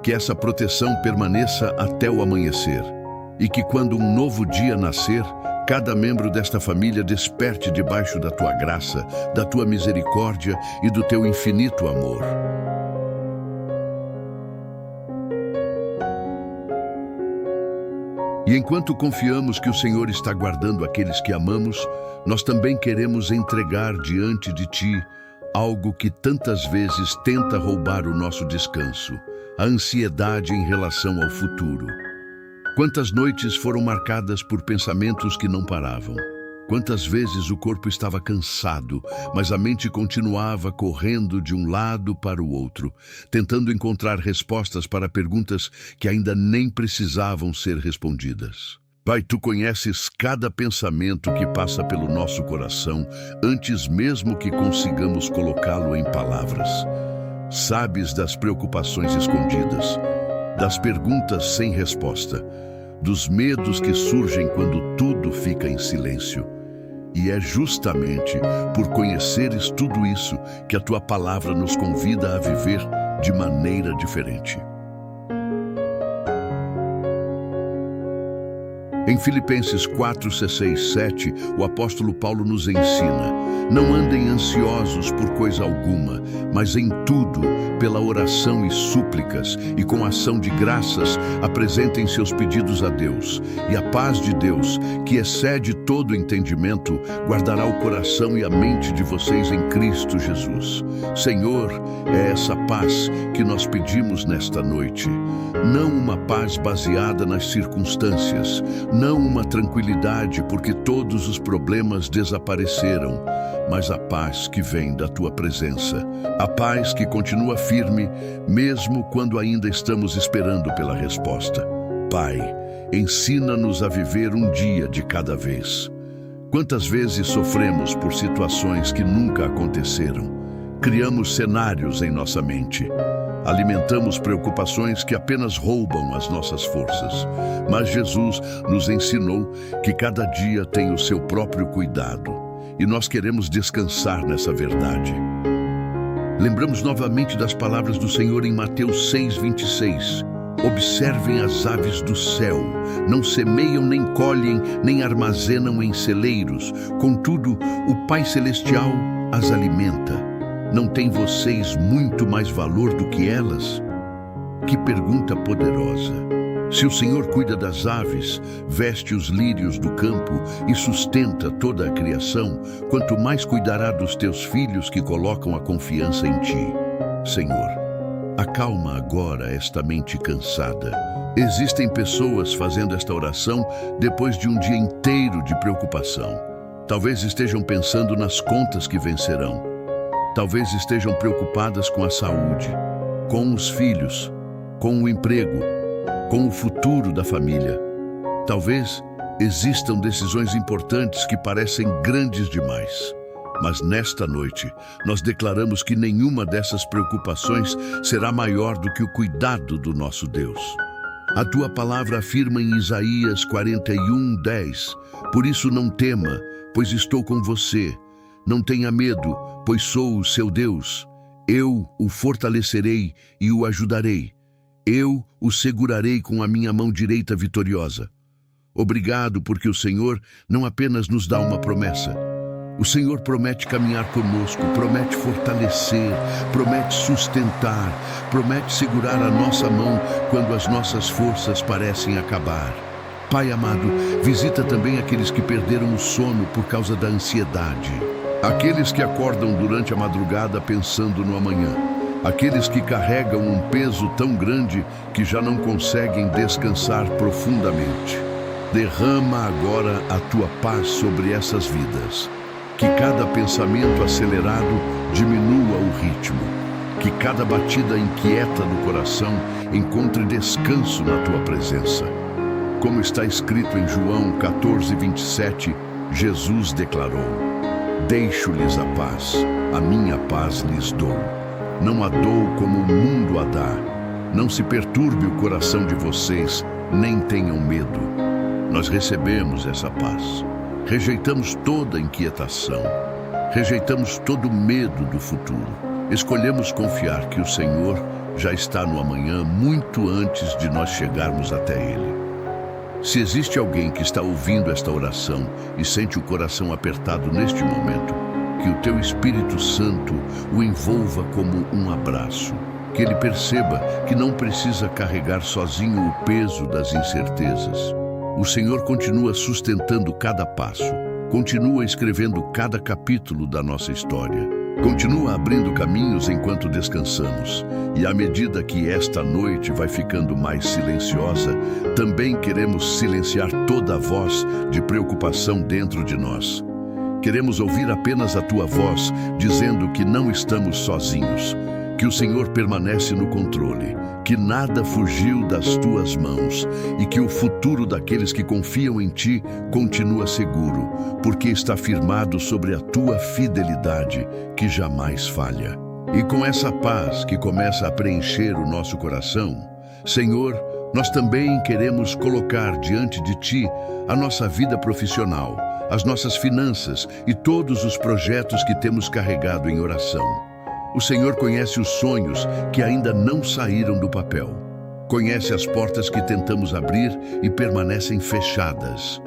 Que essa proteção permaneça até o amanhecer. E que quando um novo dia nascer, cada membro desta família desperte debaixo da tua graça, da tua misericórdia e do teu infinito amor. E enquanto confiamos que o Senhor está guardando aqueles que amamos, nós também queremos entregar diante de Ti algo que tantas vezes tenta roubar o nosso descanso, a ansiedade em relação ao futuro. Quantas noites foram marcadas por pensamentos que não paravam? Quantas vezes o corpo estava cansado, mas a mente continuava correndo de um lado para o outro, tentando encontrar respostas para perguntas que ainda nem precisavam ser respondidas. Pai, Tu conheces cada pensamento que passa pelo nosso coração antes mesmo que consigamos colocá-lo em palavras. Sabes das preocupações escondidas, das perguntas sem resposta, dos medos que surgem quando tudo fica em silêncio. E é justamente por conheceres tudo isso que a Tua palavra nos convida a viver de maneira diferente. Em Filipenses 4:6-7, o apóstolo Paulo nos ensina: não andem ansiosos por coisa alguma, mas em tudo, pela oração e súplicas, e com ação de graças, apresentem seus pedidos a Deus. E a paz de Deus, que excede todo entendimento, guardará o coração e a mente de vocês em Cristo Jesus. Senhor, é essa paz que nós pedimos nesta noite. Não uma paz baseada nas circunstâncias, não uma tranquilidade porque todos os problemas desapareceram, mas a paz que vem da Tua presença. A paz que continua firme, mesmo quando ainda estamos esperando pela resposta. Pai, ensina-nos a viver um dia de cada vez. Quantas vezes sofremos por situações que nunca aconteceram? Criamos cenários em nossa mente. Alimentamos preocupações que apenas roubam as nossas forças. Mas Jesus nos ensinou que cada dia tem o seu próprio cuidado. E nós queremos descansar nessa verdade. Lembramos novamente das palavras do Senhor em Mateus 6:26. Observem as aves do céu. Não semeiam, nem colhem, nem armazenam em celeiros. Contudo, o Pai Celestial as alimenta. Não têm vocês muito mais valor do que elas? Que pergunta poderosa! Se o Senhor cuida das aves, veste os lírios do campo e sustenta toda a criação, quanto mais cuidará dos teus filhos que colocam a confiança em Ti. Senhor, acalma agora esta mente cansada. Existem pessoas fazendo esta oração depois de um dia inteiro de preocupação. Talvez estejam pensando nas contas que vencerão. Talvez estejam preocupadas com a saúde, com os filhos, com o emprego, com o futuro da família. Talvez existam decisões importantes que parecem grandes demais. Mas nesta noite, nós declaramos que nenhuma dessas preocupações será maior do que o cuidado do nosso Deus. A tua palavra afirma em Isaías 41:10: Por isso não tema, pois estou com você. Não tenha medo, pois sou o seu Deus. Eu o fortalecerei e o ajudarei. Eu o segurarei com a minha mão direita vitoriosa. Obrigado, porque o Senhor não apenas nos dá uma promessa. O Senhor promete caminhar conosco, promete fortalecer, promete sustentar, promete segurar a nossa mão quando as nossas forças parecem acabar. Pai amado, visita também aqueles que perderam o sono por causa da ansiedade. Aqueles que acordam durante a madrugada pensando no amanhã. Aqueles que carregam um peso tão grande que já não conseguem descansar profundamente. Derrama agora a tua paz sobre essas vidas. Que cada pensamento acelerado diminua o ritmo. Que cada batida inquieta do coração encontre descanso na tua presença. Como está escrito em João 14:27, Jesus declarou: Deixo-lhes a paz, a minha paz lhes dou. Não a dou como o mundo a dá. Não se perturbe o coração de vocês, nem tenham medo. Nós recebemos essa paz. Rejeitamos toda inquietação. Rejeitamos todo medo do futuro. Escolhemos confiar que o Senhor já está no amanhã muito antes de nós chegarmos até Ele. Se existe alguém que está ouvindo esta oração e sente o coração apertado neste momento, que o teu Espírito Santo o envolva como um abraço. Que ele perceba que não precisa carregar sozinho o peso das incertezas. O Senhor continua sustentando cada passo, continua escrevendo cada capítulo da nossa história, continua abrindo caminhos enquanto descansamos. E à medida que esta noite vai ficando mais silenciosa, também queremos silenciar toda a voz de preocupação dentro de nós. Queremos ouvir apenas a tua voz, dizendo que não estamos sozinhos, que o Senhor permanece no controle, que nada fugiu das tuas mãos e que o futuro daqueles que confiam em ti continua seguro, porque está firmado sobre a tua fidelidade, que jamais falha. E com essa paz que começa a preencher o nosso coração, Senhor, nós também queremos colocar diante de ti a nossa vida profissional, as nossas finanças e todos os projetos que temos carregado em oração. O Senhor conhece os sonhos que ainda não saíram do papel. Conhece as portas que tentamos abrir e permanecem fechadas.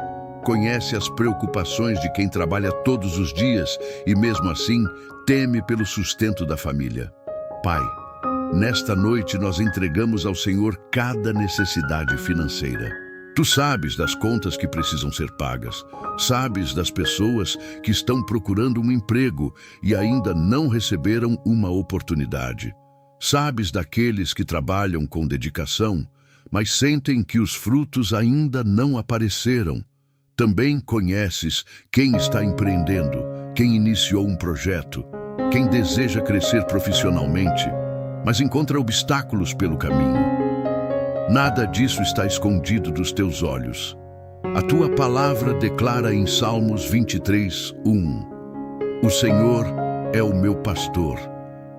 Conhece as preocupações de quem trabalha todos os dias e, mesmo assim, teme pelo sustento da família. Pai, nesta noite nós entregamos ao Senhor cada necessidade financeira. Tu sabes das contas que precisam ser pagas, sabes das pessoas que estão procurando um emprego e ainda não receberam uma oportunidade. Sabes daqueles que trabalham com dedicação, mas sentem que os frutos ainda não apareceram. Também conheces quem está empreendendo, quem iniciou um projeto, quem deseja crescer profissionalmente, mas encontra obstáculos pelo caminho. Nada disso está escondido dos teus olhos. A tua palavra declara em Salmos 23:1: O Senhor é o meu pastor,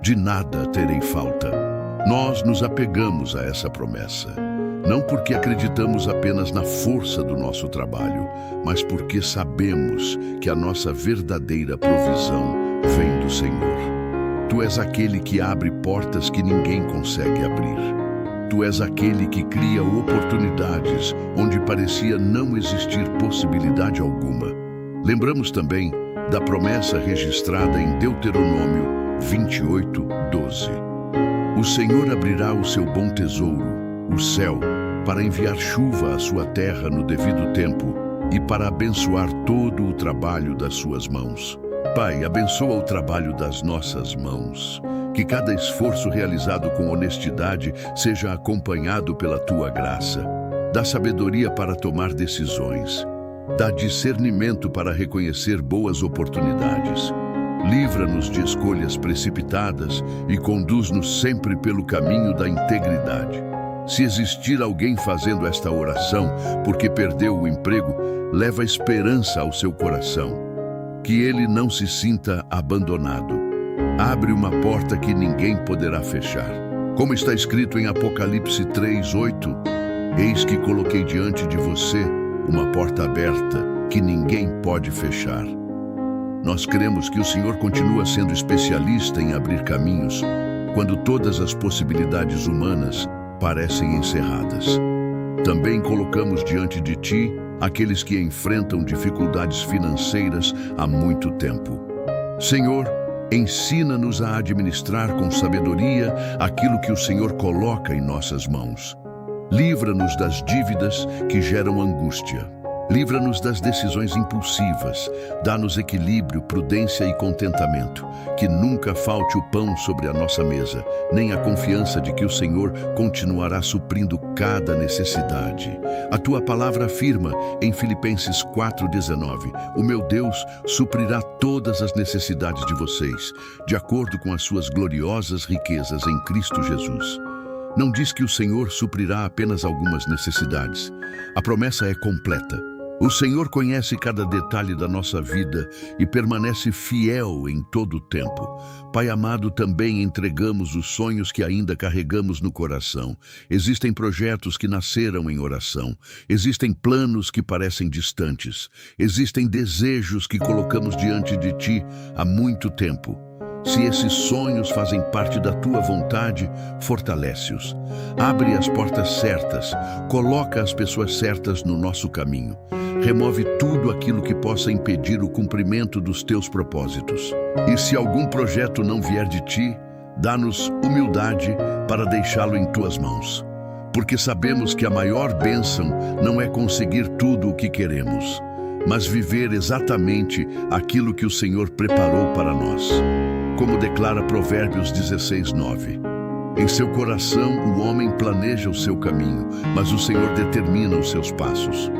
de nada terei falta. Nós nos apegamos a essa promessa, não porque acreditamos apenas na força do nosso trabalho, mas porque sabemos que a nossa verdadeira provisão vem do Senhor. Tu és aquele que abre portas que ninguém consegue abrir. Tu és aquele que cria oportunidades onde parecia não existir possibilidade alguma. Lembramos também da promessa registrada em Deuteronômio 28:12. O Senhor abrirá o seu bom tesouro, o céu, para enviar chuva à sua terra no devido tempo e para abençoar todo o trabalho das suas mãos. Pai, abençoa o trabalho das nossas mãos. Que cada esforço realizado com honestidade seja acompanhado pela tua graça. Dá sabedoria para tomar decisões. Dá discernimento para reconhecer boas oportunidades. Livra-nos de escolhas precipitadas e conduz-nos sempre pelo caminho da integridade. Se existir alguém fazendo esta oração porque perdeu o emprego, leva esperança ao seu coração. que ele não se sinta abandonado. Abre uma porta que ninguém poderá fechar. Como está escrito em Apocalipse 3:8, eis que coloquei diante de você uma porta aberta que ninguém pode fechar. Nós cremos que o Senhor continua sendo especialista em abrir caminhos quando todas as possibilidades humanas parecem encerradas. Também colocamos diante de Ti aqueles que enfrentam dificuldades financeiras há muito tempo. Senhor, ensina-nos a administrar com sabedoria aquilo que o Senhor coloca em nossas mãos. Livra-nos das dívidas que geram angústia. Livra-nos das decisões impulsivas. Dá-nos equilíbrio, prudência e contentamento. Que nunca falte o pão sobre a nossa mesa, nem a confiança de que o Senhor continuará suprindo cada necessidade. A Tua palavra afirma em Filipenses 4:19, o meu Deus suprirá todas as necessidades de vocês, de acordo com as suas gloriosas riquezas em Cristo Jesus. Não diz que o Senhor suprirá apenas algumas necessidades. A promessa é completa. O Senhor conhece cada detalhe da nossa vida e permanece fiel em todo o tempo. Pai amado, também entregamos os sonhos que ainda carregamos no coração. Existem projetos que nasceram em oração. Existem planos que parecem distantes. Existem desejos que colocamos diante de Ti há muito tempo. Se esses sonhos fazem parte da Tua vontade, fortalece-os. Abre as portas certas, coloca as pessoas certas no nosso caminho. Remove tudo aquilo que possa impedir o cumprimento dos Teus propósitos. E se algum projeto não vier de Ti, dá-nos humildade para deixá-lo em Tuas mãos. Porque sabemos que a maior bênção não é conseguir tudo o que queremos, mas viver exatamente aquilo que o Senhor preparou para nós. Como declara Provérbios 16:9. Em seu coração o homem planeja o seu caminho, mas o Senhor determina os seus passos.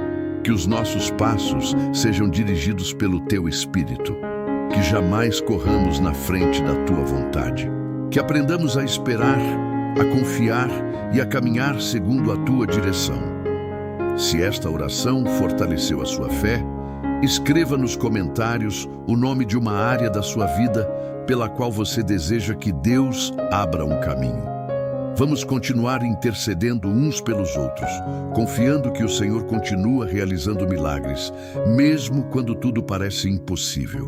Que os nossos passos sejam dirigidos pelo Teu Espírito. Que jamais corramos na frente da Tua vontade. Que aprendamos a esperar, a confiar e a caminhar segundo a Tua direção. Se esta oração fortaleceu a sua fé, escreva nos comentários o nome de uma área da sua vida pela qual você deseja que Deus abra um caminho. Vamos continuar intercedendo uns pelos outros, confiando que o Senhor continua realizando milagres, mesmo quando tudo parece impossível.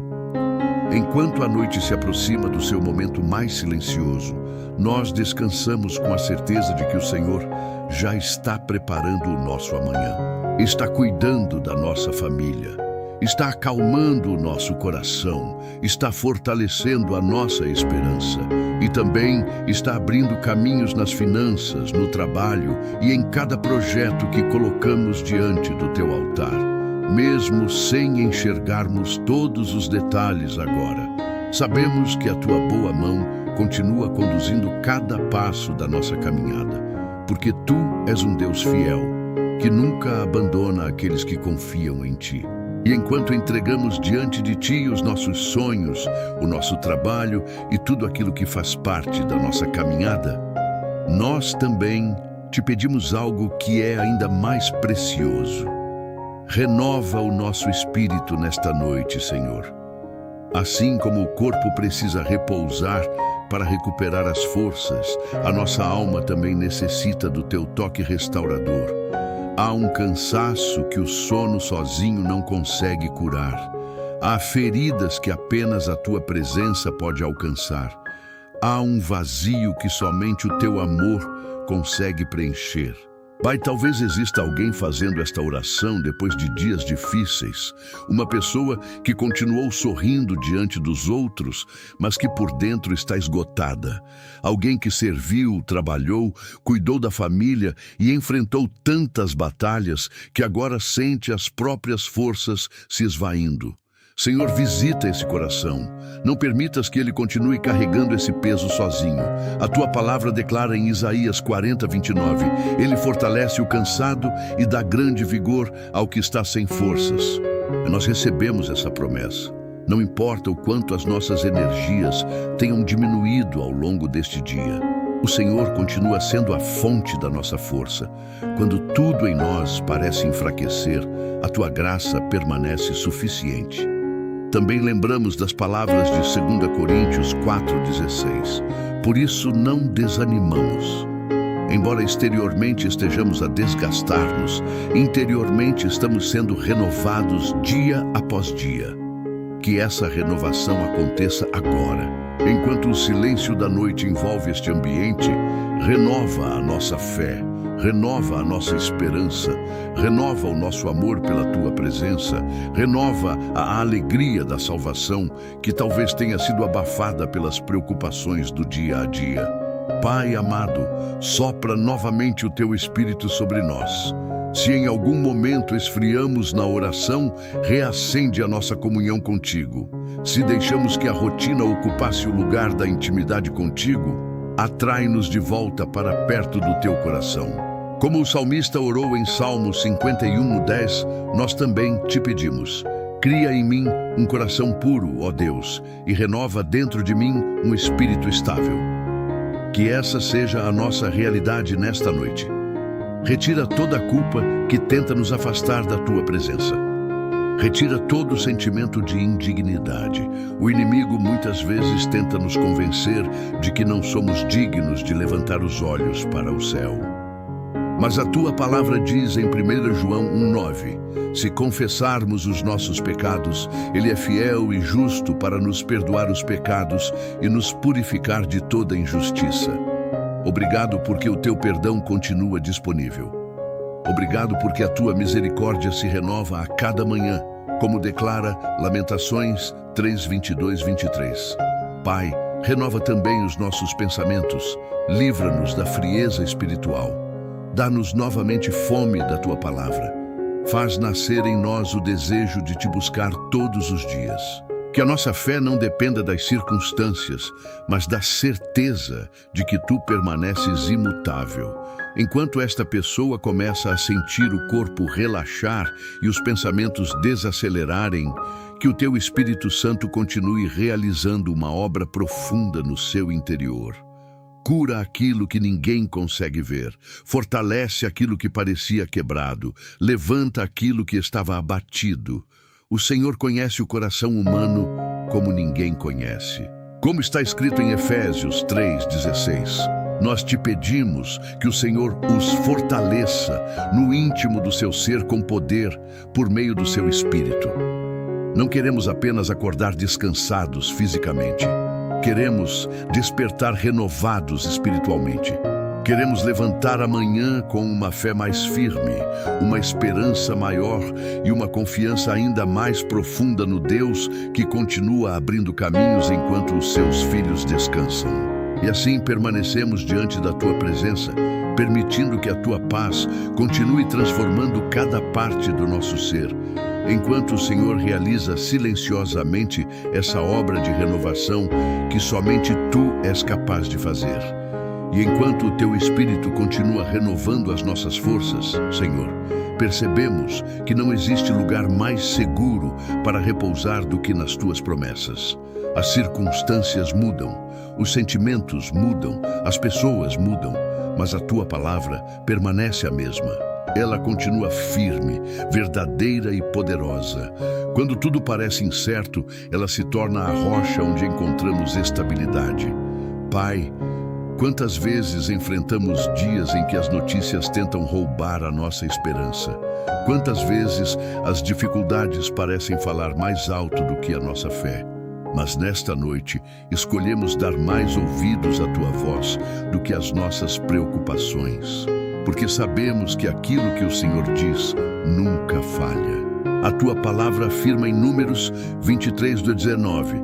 Enquanto a noite se aproxima do seu momento mais silencioso, nós descansamos com a certeza de que o Senhor já está preparando o nosso amanhã, está cuidando da nossa família, está acalmando o nosso coração, está fortalecendo a nossa esperança e também está abrindo caminhos nas finanças, no trabalho e em cada projeto que colocamos diante do Teu altar, mesmo sem enxergarmos todos os detalhes agora. Sabemos que a Tua boa mão continua conduzindo cada passo da nossa caminhada, porque Tu és um Deus fiel, que nunca abandona aqueles que confiam em Ti. E enquanto entregamos diante de Ti os nossos sonhos, o nosso trabalho e tudo aquilo que faz parte da nossa caminhada, nós também Te pedimos algo que é ainda mais precioso. Renova o nosso espírito nesta noite, Senhor. Assim como o corpo precisa repousar para recuperar as forças, a nossa alma também necessita do Teu toque restaurador. Há um cansaço que o sono sozinho não consegue curar. Há feridas que apenas a Tua presença pode alcançar. Há um vazio que somente o Teu amor consegue preencher. Pai, talvez exista alguém fazendo esta oração depois de dias difíceis. Uma pessoa que continuou sorrindo diante dos outros, mas que por dentro está esgotada. Alguém que serviu, trabalhou, cuidou da família e enfrentou tantas batalhas que agora sente as próprias forças se esvaindo. Senhor, visita esse coração. Não permitas que ele continue carregando esse peso sozinho. A Tua palavra declara em Isaías 40:29, Ele fortalece o cansado e dá grande vigor ao que está sem forças. Nós recebemos essa promessa. Não importa o quanto as nossas energias tenham diminuído ao longo deste dia, o Senhor continua sendo a fonte da nossa força. Quando tudo em nós parece enfraquecer, a Tua graça permanece suficiente. Também lembramos das palavras de 2 Coríntios 4,16. Por isso não desanimamos. Embora exteriormente estejamos a desgastar-nos, interiormente estamos sendo renovados dia após dia. Que essa renovação aconteça agora. Enquanto o silêncio da noite envolve este ambiente, renova a nossa fé, renova a nossa esperança, renova o nosso amor pela Tua presença, renova a alegria da salvação que talvez tenha sido abafada pelas preocupações do dia a dia. Pai amado, sopra novamente o Teu Espírito sobre nós. Se em algum momento esfriamos na oração, reacende a nossa comunhão contigo. Se deixamos que a rotina ocupasse o lugar da intimidade contigo, atrai-nos de volta para perto do Teu coração. Como o salmista orou em Salmo 51:10, nós também te pedimos. Cria em mim um coração puro, ó Deus, e renova dentro de mim um espírito estável. Que essa seja a nossa realidade nesta noite. Retira toda a culpa que tenta nos afastar da Tua presença. Retira todo o sentimento de indignidade. O inimigo muitas vezes tenta nos convencer de que não somos dignos de levantar os olhos para o céu. Mas a Tua palavra diz em 1 João 1:9, se confessarmos os nossos pecados, Ele é fiel e justo para nos perdoar os pecados e nos purificar de toda injustiça. Obrigado porque o Teu perdão continua disponível. Obrigado porque a Tua misericórdia se renova a cada manhã, como declara Lamentações 3:22-23. Pai, renova também os nossos pensamentos, livra-nos da frieza espiritual. Dá-nos novamente fome da Tua palavra. Faz nascer em nós o desejo de Te buscar todos os dias. Que a nossa fé não dependa das circunstâncias, mas da certeza de que Tu permaneces imutável. Enquanto esta pessoa começa a sentir o corpo relaxar e os pensamentos desacelerarem, que o Teu Espírito Santo continue realizando uma obra profunda no seu interior. Cura aquilo que ninguém consegue ver, fortalece aquilo que parecia quebrado, levanta aquilo que estava abatido. O Senhor conhece o coração humano como ninguém conhece. Como está escrito em Efésios 3:16, nós te pedimos que o Senhor os fortaleça no íntimo do seu ser com poder por meio do seu Espírito. Não queremos apenas acordar descansados fisicamente. Queremos despertar renovados espiritualmente. Queremos levantar amanhã com uma fé mais firme, uma esperança maior e uma confiança ainda mais profunda no Deus que continua abrindo caminhos enquanto os seus filhos descansam. E assim permanecemos diante da Tua presença, permitindo que a Tua paz continue transformando cada parte do nosso ser, enquanto o Senhor realiza silenciosamente essa obra de renovação que somente Tu és capaz de fazer. E enquanto o Teu Espírito continua renovando as nossas forças, Senhor, percebemos que não existe lugar mais seguro para repousar do que nas Tuas promessas. As circunstâncias mudam, os sentimentos mudam, as pessoas mudam, mas a Tua palavra permanece a mesma. Ela continua firme, verdadeira e poderosa. Quando tudo parece incerto, ela se torna a rocha onde encontramos estabilidade. Pai, quantas vezes enfrentamos dias em que as notícias tentam roubar a nossa esperança? Quantas vezes as dificuldades parecem falar mais alto do que a nossa fé? Mas nesta noite, escolhemos dar mais ouvidos à Tua voz do que às nossas preocupações, porque sabemos que aquilo que o Senhor diz nunca falha. A Tua palavra afirma em Números 23:19,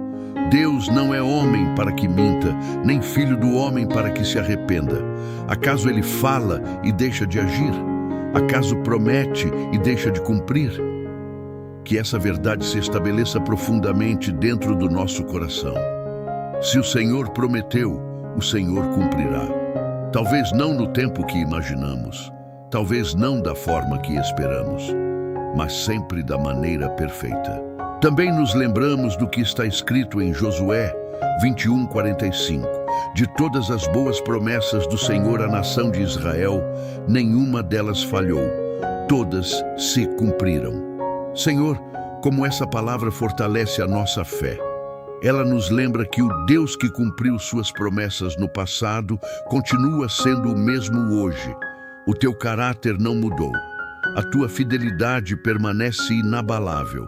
Deus não é homem para que minta, nem filho do homem para que se arrependa. Acaso Ele fala e deixa de agir? Acaso promete e deixa de cumprir? Que essa verdade se estabeleça profundamente dentro do nosso coração. Se o Senhor prometeu, o Senhor cumprirá. Talvez não no tempo que imaginamos, talvez não da forma que esperamos, mas sempre da maneira perfeita. Também nos lembramos do que está escrito em Josué 21:45. De todas as boas promessas do Senhor à nação de Israel, nenhuma delas falhou. Todas se cumpriram. Senhor, como essa palavra fortalece a nossa fé. Ela nos lembra que o Deus que cumpriu suas promessas no passado continua sendo o mesmo hoje. O teu caráter não mudou. A tua fidelidade permanece inabalável.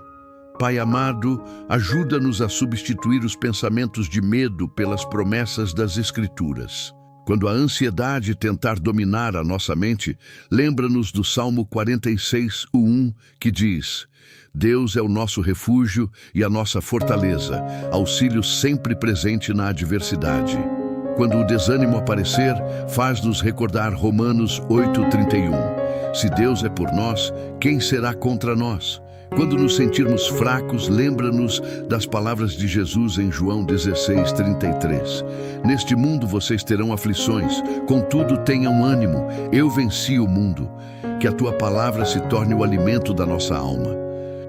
Pai amado, ajuda-nos a substituir os pensamentos de medo pelas promessas das Escrituras. Quando a ansiedade tentar dominar a nossa mente, lembra-nos do Salmo 46, 1, que diz: Deus é o nosso refúgio e a nossa fortaleza, auxílio sempre presente na adversidade. Quando o desânimo aparecer, faz-nos recordar Romanos 8:31. Se Deus é por nós, quem será contra nós? Quando nos sentirmos fracos, lembra-nos das palavras de Jesus em João 16:33. Neste mundo vocês terão aflições, contudo tenham ânimo, eu venci o mundo. Que a tua palavra se torne o alimento da nossa alma.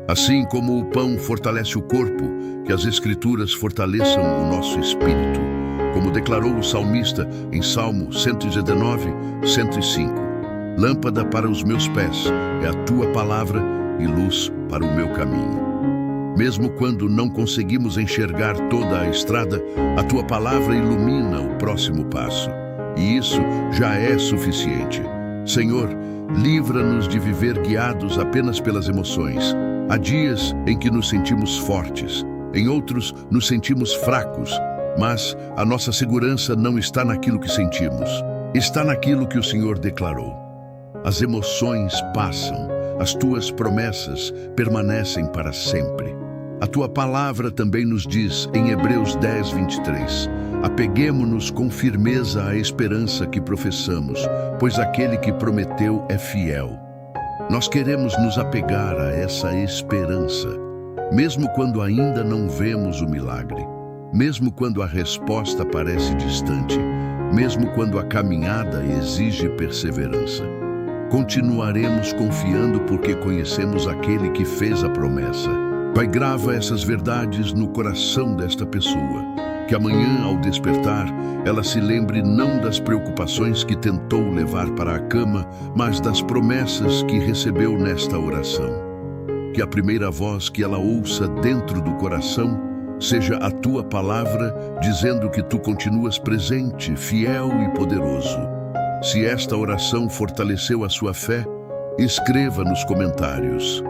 Assim como o pão fortalece o corpo, que as Escrituras fortaleçam o nosso espírito. Como declarou o salmista em Salmo 119, 105. Lâmpada para os meus pés é a tua palavra e luz para o meu caminho. Mesmo quando não conseguimos enxergar toda a estrada, a tua palavra ilumina o próximo passo. E isso já é suficiente. Senhor, livra-nos de viver guiados apenas pelas emoções. Há dias em que nos sentimos fortes, em outros nos sentimos fracos, mas a nossa segurança não está naquilo que sentimos, está naquilo que o Senhor declarou. As emoções passam, as tuas promessas permanecem para sempre. A tua palavra também nos diz em Hebreus 10:23, apeguemo-nos com firmeza à esperança que professamos, pois aquele que prometeu é fiel. Nós queremos nos apegar a essa esperança, mesmo quando ainda não vemos o milagre, mesmo quando a resposta parece distante, mesmo quando a caminhada exige perseverança. Continuaremos confiando porque conhecemos aquele que fez a promessa. Pai, grava essas verdades no coração desta pessoa, que amanhã, ao despertar, ela se lembre não das preocupações que tentou levar para a cama, mas das promessas que recebeu nesta oração. Que a primeira voz que ela ouça dentro do coração seja a tua palavra, dizendo que tu continuas presente, fiel e poderoso. Se esta oração fortaleceu a sua fé, escreva nos comentários: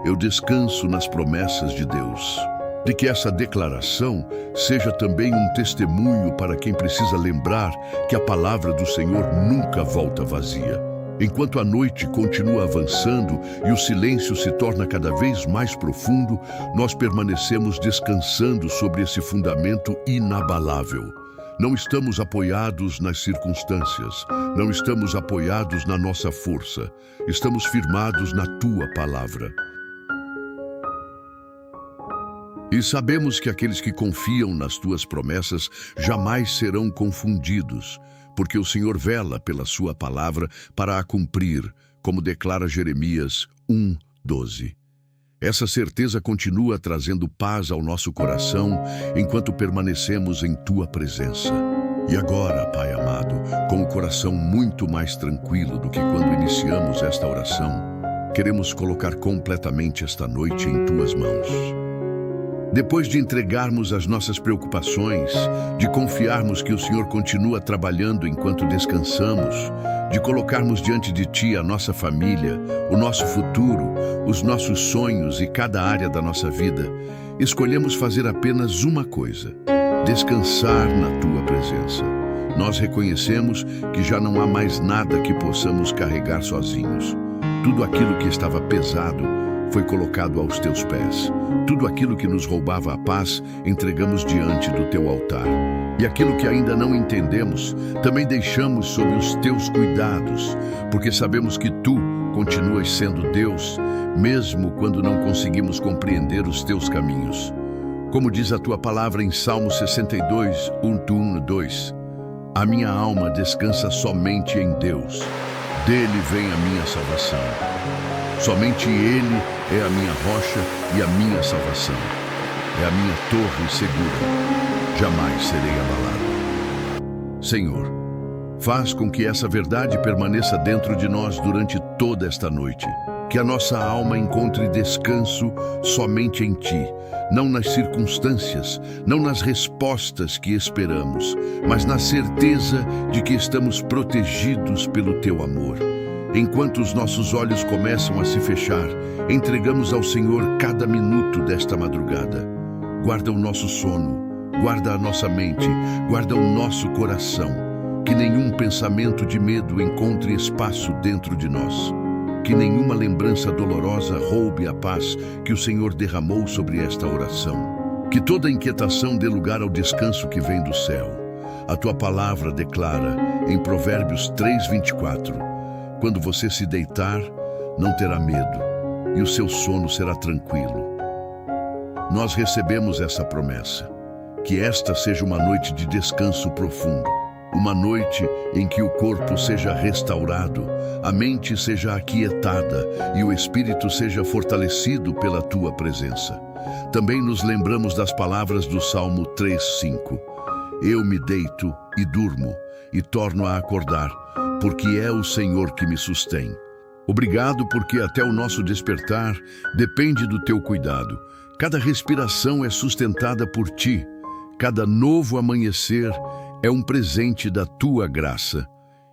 eu descanso nas promessas de Deus. De que essa declaração seja também um testemunho para quem precisa lembrar que a palavra do Senhor nunca volta vazia. Enquanto a noite continua avançando e o silêncio se torna cada vez mais profundo, nós permanecemos descansando sobre esse fundamento inabalável. Não estamos apoiados nas circunstâncias, não estamos apoiados na nossa força, estamos firmados na tua palavra. E sabemos que aqueles que confiam nas tuas promessas jamais serão confundidos, porque o Senhor vela pela sua palavra para a cumprir, como declara Jeremias 1:12. Essa certeza continua trazendo paz ao nosso coração enquanto permanecemos em tua presença. E agora, Pai amado, com o coração muito mais tranquilo do que quando iniciamos esta oração, queremos colocar completamente esta noite em tuas mãos. Depois de entregarmos as nossas preocupações, de confiarmos que o Senhor continua trabalhando enquanto descansamos, de colocarmos diante de Ti a nossa família, o nosso futuro, os nossos sonhos e cada área da nossa vida, escolhemos fazer apenas uma coisa: descansar na Tua presença. Nós reconhecemos que já não há mais nada que possamos carregar sozinhos. Tudo aquilo que estava pesado foi colocado aos Teus pés. Tudo aquilo que nos roubava a paz, entregamos diante do Teu altar. E aquilo que ainda não entendemos, também deixamos sob os Teus cuidados, porque sabemos que Tu continuas sendo Deus, mesmo quando não conseguimos compreender os Teus caminhos. Como diz a Tua palavra em Salmo 62, 1-2, a minha alma descansa somente em Deus. Dele vem a minha salvação. Somente Ele é a minha rocha e a minha salvação. É a minha torre segura. Jamais serei abalado. Senhor, faz com que essa verdade permaneça dentro de nós durante toda esta noite. Que a nossa alma encontre descanso somente em Ti, não nas circunstâncias, não nas respostas que esperamos, mas na certeza de que estamos protegidos pelo Teu amor. Enquanto os nossos olhos começam a se fechar, entregamos ao Senhor cada minuto desta madrugada. Guarda o nosso sono, guarda a nossa mente, guarda o nosso coração. Que nenhum pensamento de medo encontre espaço dentro de nós. Que nenhuma lembrança dolorosa roube a paz que o Senhor derramou sobre esta oração. Que toda inquietação dê lugar ao descanso que vem do céu. A Tua palavra declara, em Provérbios 3:24, quando você se deitar, não terá medo, e o seu sono será tranquilo. Nós recebemos essa promessa. Que esta seja uma noite de descanso profundo. Uma noite em que o corpo seja restaurado, a mente seja aquietada e o espírito seja fortalecido pela Tua presença. Também nos lembramos das palavras do Salmo 3:5. Eu me deito e durmo e torno a acordar, porque é o Senhor que me sustém. Obrigado porque até o nosso despertar depende do Teu cuidado. Cada respiração é sustentada por Ti. Cada novo amanhecer é um presente da Tua graça,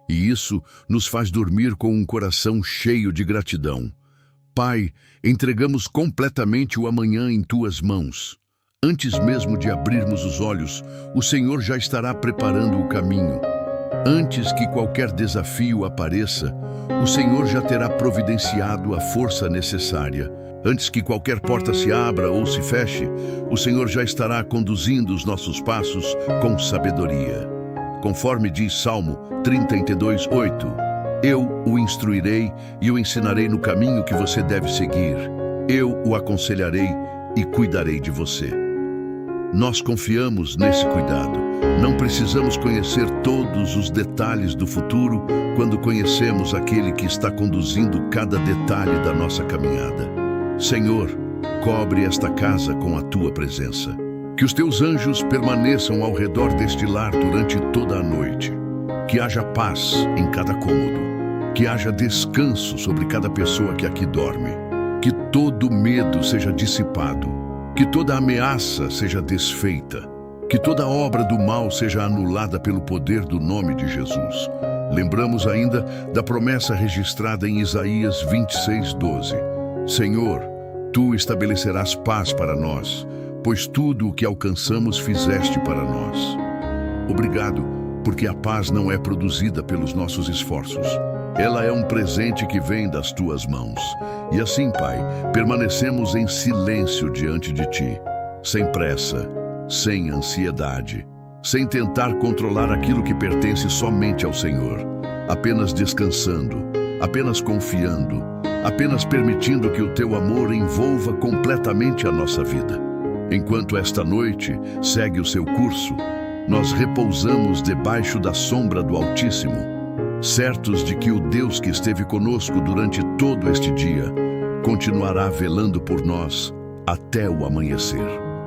e isso nos faz dormir com um coração cheio de gratidão. Pai, entregamos completamente o amanhã em Tuas mãos. Antes mesmo de abrirmos os olhos, o Senhor já estará preparando o caminho. Antes que qualquer desafio apareça, o Senhor já terá providenciado a força necessária. Antes que qualquer porta se abra ou se feche, o Senhor já estará conduzindo os nossos passos com sabedoria. Conforme diz Salmo 32:8, eu o instruirei e o ensinarei no caminho que você deve seguir. Eu o aconselharei e cuidarei de você. Nós confiamos nesse cuidado. Não precisamos conhecer todos os detalhes do futuro quando conhecemos aquele que está conduzindo cada detalhe da nossa caminhada. Senhor, cobre esta casa com a Tua presença. Que os Teus anjos permaneçam ao redor deste lar durante toda a noite. Que haja paz em cada cômodo. Que haja descanso sobre cada pessoa que aqui dorme. Que todo medo seja dissipado. Que toda ameaça seja desfeita. Que toda obra do mal seja anulada pelo poder do nome de Jesus. Lembramos ainda da promessa registrada em Isaías 26:12. Senhor, Tu estabelecerás paz para nós, pois tudo o que alcançamos fizeste para nós. Obrigado, porque a paz não é produzida pelos nossos esforços. Ela é um presente que vem das Tuas mãos. E assim, Pai, permanecemos em silêncio diante de Ti, sem pressa, sem ansiedade, sem tentar controlar aquilo que pertence somente ao Senhor, apenas descansando, apenas confiando, apenas permitindo que o Teu amor envolva completamente a nossa vida. Enquanto esta noite segue o seu curso, nós repousamos debaixo da sombra do Altíssimo, certos de que o Deus que esteve conosco durante todo este dia continuará velando por nós até o amanhecer.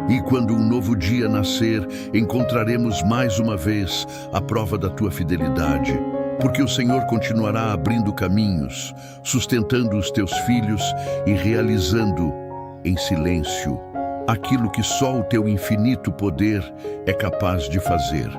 E quando um novo dia nascer, encontraremos mais uma vez a prova da Tua fidelidade, porque o Senhor continuará abrindo caminhos, sustentando os Teus filhos e realizando em silêncio aquilo que só o Teu infinito poder é capaz de fazer.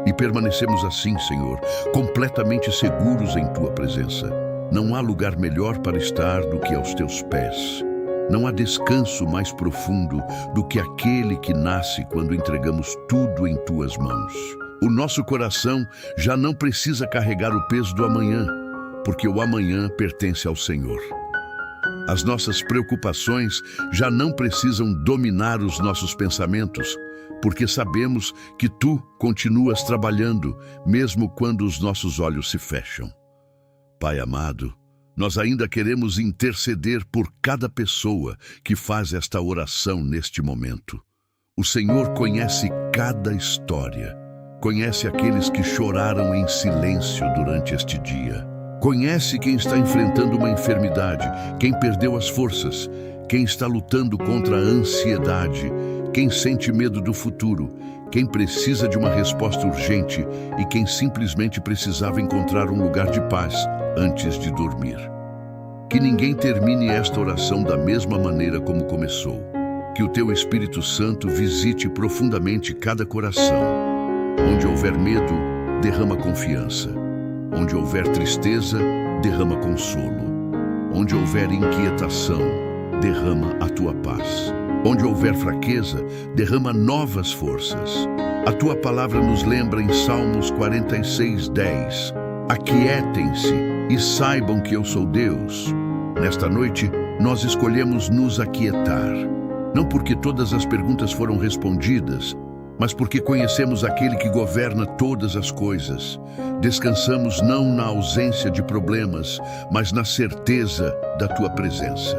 E permanecemos assim, Senhor, completamente seguros em Tua presença. Não há lugar melhor para estar do que aos Teus pés. Não há descanso mais profundo do que aquele que nasce quando entregamos tudo em Tuas mãos. O nosso coração já não precisa carregar o peso do amanhã, porque o amanhã pertence ao Senhor. As nossas preocupações já não precisam dominar os nossos pensamentos, porque sabemos que Tu continuas trabalhando, mesmo quando os nossos olhos se fecham. Pai amado, nós ainda queremos interceder por cada pessoa que faz esta oração neste momento. O Senhor conhece cada história, conhece aqueles que choraram em silêncio durante este dia. Conhece quem está enfrentando uma enfermidade, quem perdeu as forças, quem está lutando contra a ansiedade, quem sente medo do futuro, quem precisa de uma resposta urgente e quem simplesmente precisava encontrar um lugar de paz antes de dormir. Que ninguém termine esta oração da mesma maneira como começou. Que o teu Espírito Santo visite profundamente cada coração. Onde houver medo, derrama confiança. Onde houver tristeza, derrama consolo. Onde houver inquietação, derrama a tua paz. Onde houver fraqueza, derrama novas forças. A tua palavra nos lembra em Salmos 46:10. Aquietem-se e saibam que eu sou Deus. Nesta noite, nós escolhemos nos aquietar. Não porque todas as perguntas foram respondidas, mas porque conhecemos aquele que governa todas as coisas. Descansamos não na ausência de problemas, mas na certeza da tua presença.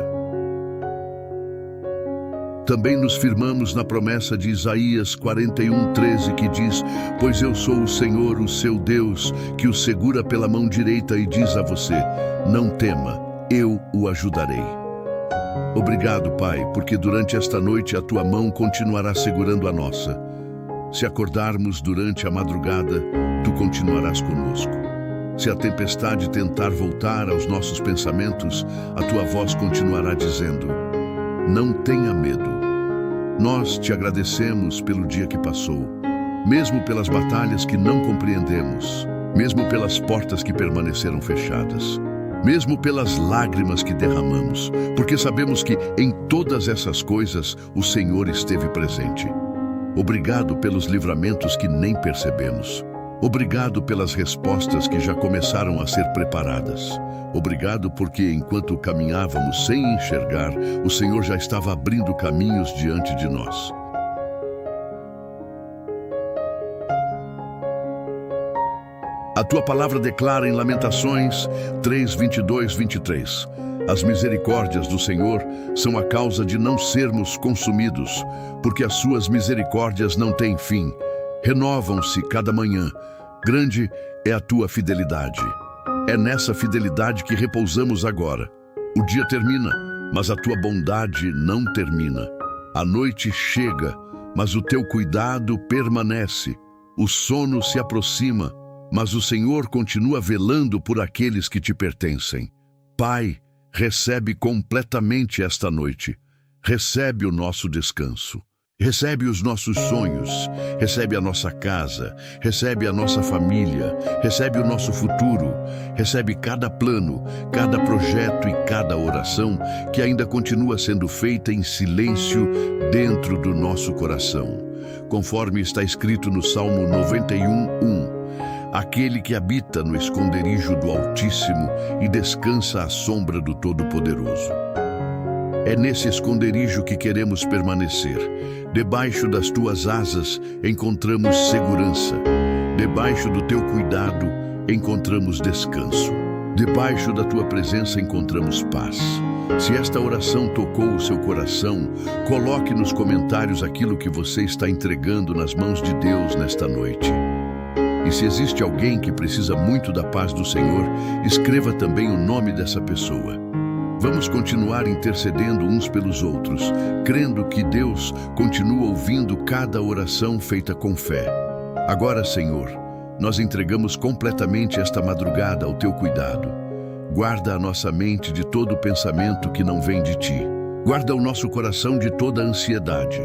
Também nos firmamos na promessa de Isaías 41:13, que diz: pois eu sou o Senhor, o seu Deus, que o segura pela mão direita e diz a você: não tema, eu o ajudarei. Obrigado, Pai, porque durante esta noite a tua mão continuará segurando a nossa. Se acordarmos durante a madrugada, tu continuarás conosco. Se a tempestade tentar voltar aos nossos pensamentos, a tua voz continuará dizendo: não tenha medo. Nós te agradecemos pelo dia que passou, mesmo pelas batalhas que não compreendemos, mesmo pelas portas que permaneceram fechadas, mesmo pelas lágrimas que derramamos, porque sabemos que em todas essas coisas o Senhor esteve presente. Obrigado pelos livramentos que nem percebemos. Obrigado pelas respostas que já começaram a ser preparadas. Obrigado porque, enquanto caminhávamos sem enxergar, o Senhor já estava abrindo caminhos diante de nós. A tua palavra declara em Lamentações 3:22-23. As misericórdias do Senhor são a causa de não sermos consumidos, porque as suas misericórdias não têm fim. Renovam-se cada manhã. Grande é a tua fidelidade. É nessa fidelidade que repousamos agora. O dia termina, mas a tua bondade não termina. A noite chega, mas o teu cuidado permanece. O sono se aproxima, mas o Senhor continua velando por aqueles que te pertencem. Pai, recebe completamente esta noite. Recebe o nosso descanso. Recebe os nossos sonhos, recebe a nossa casa, recebe a nossa família, recebe o nosso futuro, recebe cada plano, cada projeto e cada oração que ainda continua sendo feita em silêncio dentro do nosso coração. Conforme está escrito no Salmo 91:1, aquele que habita no esconderijo do Altíssimo e descansa à sombra do Todo-Poderoso. É nesse esconderijo que queremos permanecer. Debaixo das tuas asas encontramos segurança. Debaixo do teu cuidado encontramos descanso. Debaixo da tua presença encontramos paz. Se esta oração tocou o seu coração, coloque nos comentários aquilo que você está entregando nas mãos de Deus nesta noite. E se existe alguém que precisa muito da paz do Senhor, escreva também o nome dessa pessoa. Vamos continuar intercedendo uns pelos outros, crendo que Deus continua ouvindo cada oração feita com fé. Agora, Senhor, nós entregamos completamente esta madrugada ao teu cuidado. Guarda a nossa mente de todo pensamento que não vem de ti. Guarda o nosso coração de toda ansiedade.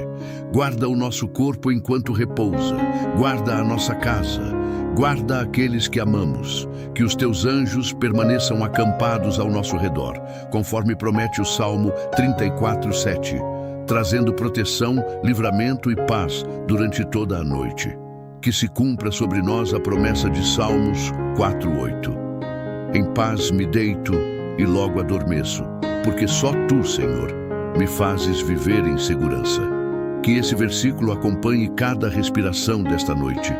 Guarda o nosso corpo enquanto repousa. Guarda a nossa casa. Guarda aqueles que amamos, que os teus anjos permaneçam acampados ao nosso redor, conforme promete o Salmo 34:7, trazendo proteção, livramento e paz durante toda a noite. Que se cumpra sobre nós a promessa de Salmos 4:8. Em paz me deito e logo adormeço, porque só tu, Senhor, me fazes viver em segurança. Que esse versículo acompanhe cada respiração desta noite.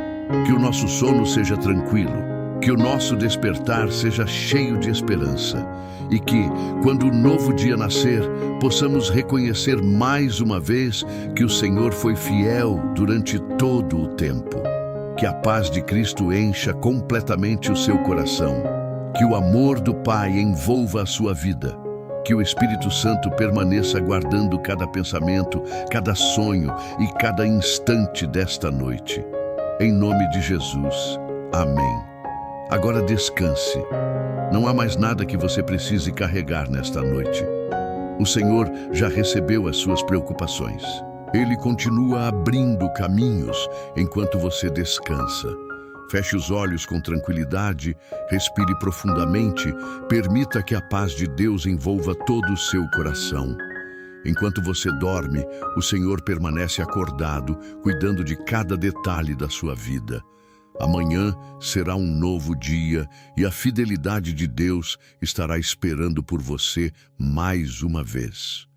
Que o nosso sono seja tranquilo, que o nosso despertar seja cheio de esperança e que, quando o novo dia nascer, possamos reconhecer mais uma vez que o Senhor foi fiel durante todo o tempo. Que a paz de Cristo encha completamente o seu coração, que o amor do Pai envolva a sua vida, que o Espírito Santo permaneça guardando cada pensamento, cada sonho e cada instante desta noite. Em nome de Jesus. Amém. Agora descanse. Não há mais nada que você precise carregar nesta noite. O Senhor já recebeu as suas preocupações. Ele continua abrindo caminhos enquanto você descansa. Feche os olhos com tranquilidade, respire profundamente, permita que a paz de Deus envolva todo o seu coração. Enquanto você dorme, o Senhor permanece acordado, cuidando de cada detalhe da sua vida. Amanhã será um novo dia e a fidelidade de Deus estará esperando por você mais uma vez.